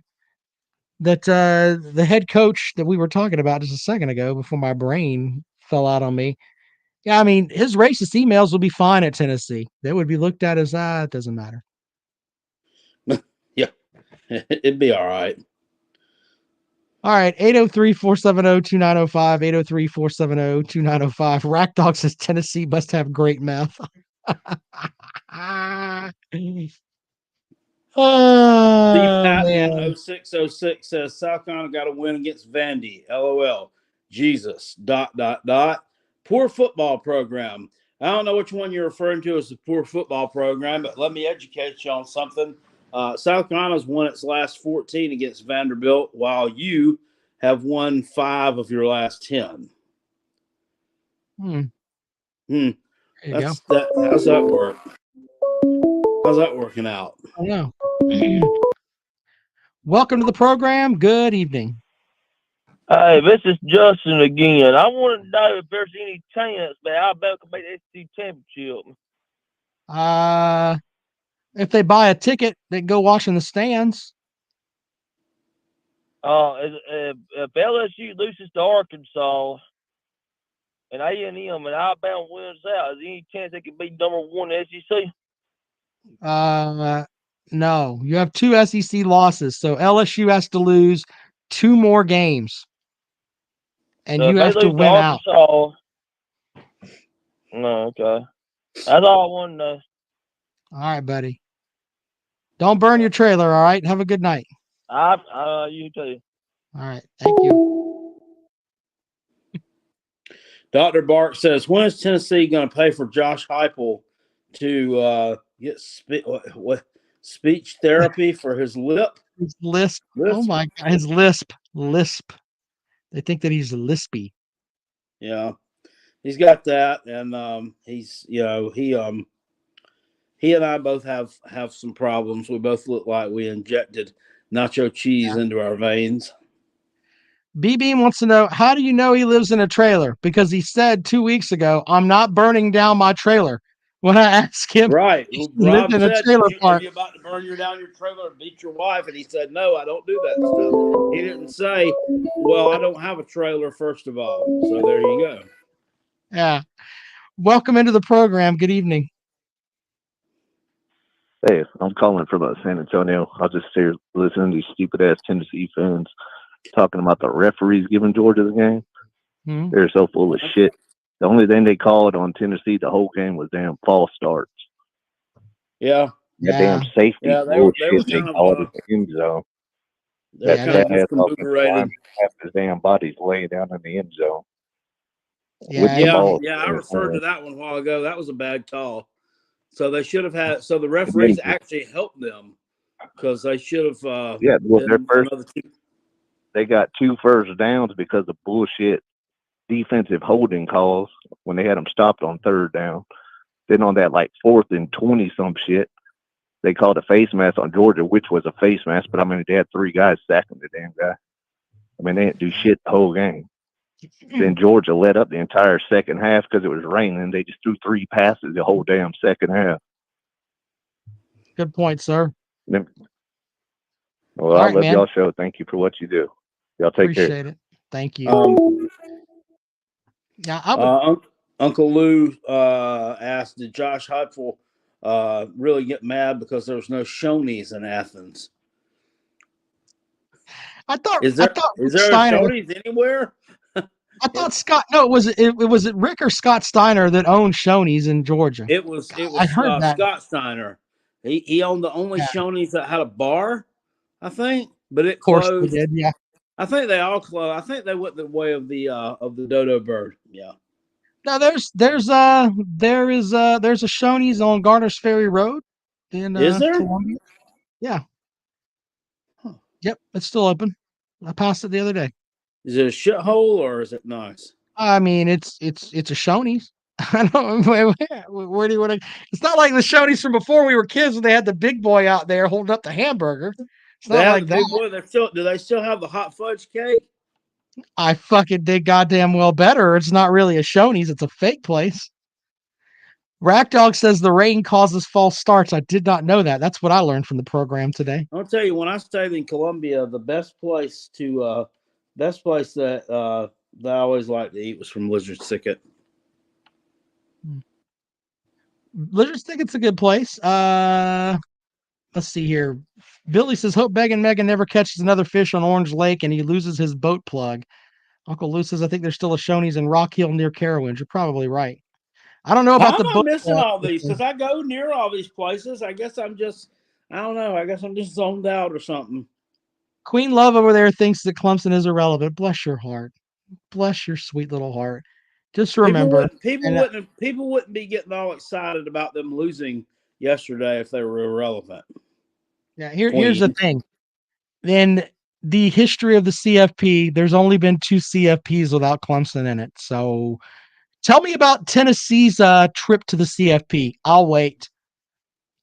head coach that we were talking about just a second ago before my brain fell out on me. Yeah, I mean, his racist emails will be fine at Tennessee. They would be looked at as, it doesn't matter. Yeah, it'd be all right. All right, 803-470-2905, 803-470-2905. Rack Dog says Tennessee must have great meth. Patton 0606 says South Carolina got to win against Vandy. LOL. Jesus. ... Poor football program. I don't know which one you're referring to as the poor football program, but let me educate you on something. South Carolina's won its last 14 against Vanderbilt, while you have won 5 of your last 10. There you go. How's that work? How's that working out? I know. Welcome to the program. Good evening. Hey, this is Justin again. I want to know if there's any chance that Alabama can make the SEC championship. If they buy a ticket, they can go watch in the stands. If LSU loses to Arkansas and A&M and Alabama wins out, is there any chance they could be number 1 in the SEC? No. You have 2 SEC losses, so LSU has to lose 2 more games. And you have to win out. No, okay. That's all I want to know. All right, buddy. Don't burn your trailer, all right? Have a good night. You too. All right. Thank you. Dr. Bark says, when is Tennessee going to pay for Josh Heupel to get speech therapy for his lip? His lisp. Oh, my God. His lisp. They think that he's lispy. Yeah. He's got that, and he's, he and I both have some problems. We both look like we injected nacho cheese into our veins. B-Beam wants to know, how do you know he lives in a trailer? Because he said 2 weeks ago, I'm not burning down my trailer. When I asked him, right, Rob in said, a trailer are you about to burn down your trailer and beat your wife? And he said, no, I don't do that stuff. He didn't say, well, I don't have a trailer, first of all. So there you go. Yeah. Welcome into the program. Good evening. Hey, I'm calling from San Antonio. I was just here listening to these stupid-ass Tennessee fans talking about the referees giving Georgia the game. They're so full of shit. The only thing they called on Tennessee the whole game was damn false starts. Yeah. That damn safety bullshit they called in the end zone. They're That kind of badass offensive discombobulated. lineman, half his damn body's laying down in the end zone. I referred to that one a while ago. That was a bad call. So they should have had. So the referees actually helped them because they should have. Well, they got 2 first downs because of bullshit defensive holding calls when they had them stopped on 3rd down. Then on that like 4th and 20 some shit, they called a face mask on Georgia, which was a face mask, but I mean they had 3 guys sacking the damn guy. I mean they didn't do shit the whole game. Then Georgia let up the entire second half because it was raining. They just threw 3 passes the whole damn second half. Good point, sir. Well, All I right, love man. y'all show. Thank you for what you do. Y'all take care. Appreciate it. Thank you. Yeah, I would. Uncle Lou asked, did Josh Heupel really get mad because there was no Shoney's in Athens? I thought Is there a Steiner. Shoney's anywhere? I thought Scott. No, was it Rick or Scott Steiner that owned Shoney's in Georgia? It was I heard that. Scott Steiner. He owned the only Shoney's that had a bar, I think, but it closed. Of course they did, yeah. I think they all closed. I think they went the way of the dodo bird. Yeah. Now there is a Shoney's on Garner's Ferry Road in Is there? Columbia. Yeah. Huh. Yep, it's still open. I passed it the other day. Is it a shithole or is it nice? I mean, it's a Shoney's. I don't. Where do you want to? It's not like the Shoney's from before we were kids when they had the big boy out there holding up the hamburger. It's not like that. Big boy. Do they still have the hot fudge cake? I fucking did goddamn well better. It's not really a Shoney's. It's a fake place. Rackdog says the rain causes false starts. I did not know that. That's what I learned from the program today. I'll tell you, when I stayed in Columbia, the best place that I always liked to eat was from Lizard's Thicket. Lizard's Thicket's a good place. Let's see here. Billy says, hope Megan never catches another fish on Orange Lake and he loses his boat plug. Uncle Lou says, I think there's still a Shoney's in Rock Hill near Carowinds. You're probably right. I don't know about the boat. I'm missing all these because I go near all these places. I guess I don't know. I guess I'm just zoned out or something. Queen Love over there thinks that Clemson is irrelevant. Bless your heart. Bless your sweet little heart. Just remember. People wouldn't be getting all excited about them losing yesterday if they were irrelevant. Yeah, here's the thing. In the history of the CFP, there's only been 2 CFPs without Clemson in it. So tell me about Tennessee's trip to the CFP. I'll wait.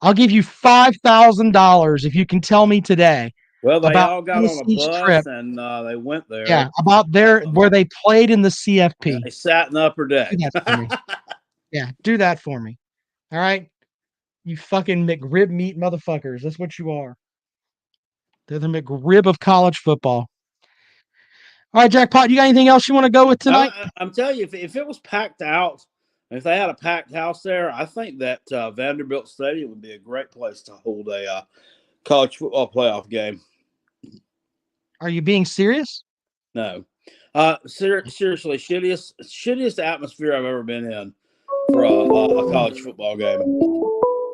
I'll give you $5,000 if you can tell me today. Well, they about all got Tennessee's on a bus trip. and they went there. Yeah, about where they played in the CFP. They sat in the upper deck. Do that for me. Yeah, do that for me. All right? You fucking McRib meat motherfuckers. That's what you are. They're the McRib of college football. All right, Jackpot, you got anything else you want to go with tonight? I'm telling you, if it was packed out, if they had a packed house there, I think that Vanderbilt Stadium would be a great place to hold a college football playoff game. Are you being serious? No. Seriously, shittiest atmosphere I've ever been in for a college football game.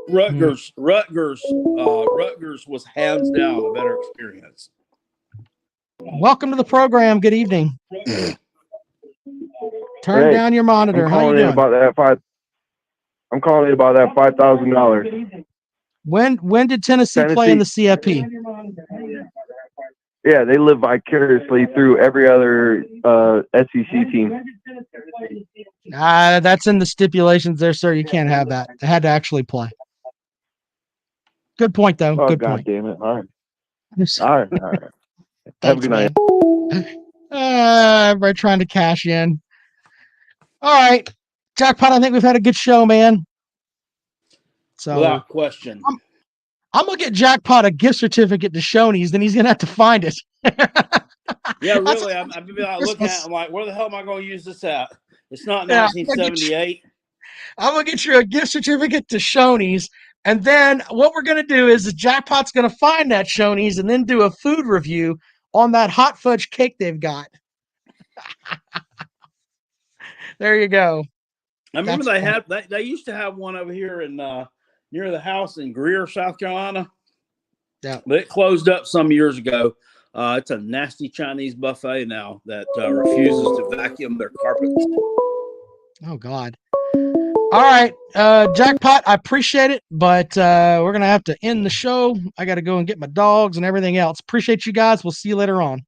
Rutgers was hands down a better experience. Welcome to the program. Good evening. Turn down your monitor. How you doing? I'm calling you about that $5,000. When did Tennessee play in the CFP? Yeah, they live vicariously through every other SEC team. That's in the stipulations there, sir. You can't have that. They had to actually play. Good point, though. Oh, Good God point. damn it. All right. Have a good night. Everybody trying to cash in. All right. Jackpot, I think we've had a good show, man. So without question. I'm going to get Jackpot a gift certificate to Shoney's, then he's going to have to find it. Yeah, really. I'm like looking at it, I'm like, where the hell am I going to use this at? It's not 1978. I'm going to get you a gift certificate to Shoney's. And then what we're going to do is the Jackpot's going to find that Shoney's and then do a food review on that hot fudge cake they've got. There you go. I remember they used to have one over here in near the house in Greer, South Carolina. Yeah. But it closed up some years ago. It's a nasty Chinese buffet now that refuses to vacuum their carpets. Oh, God. All right, Jackpot, I appreciate it, but we're going to have to end the show. I got to go and get my dogs and everything else. Appreciate you guys. We'll see you later on.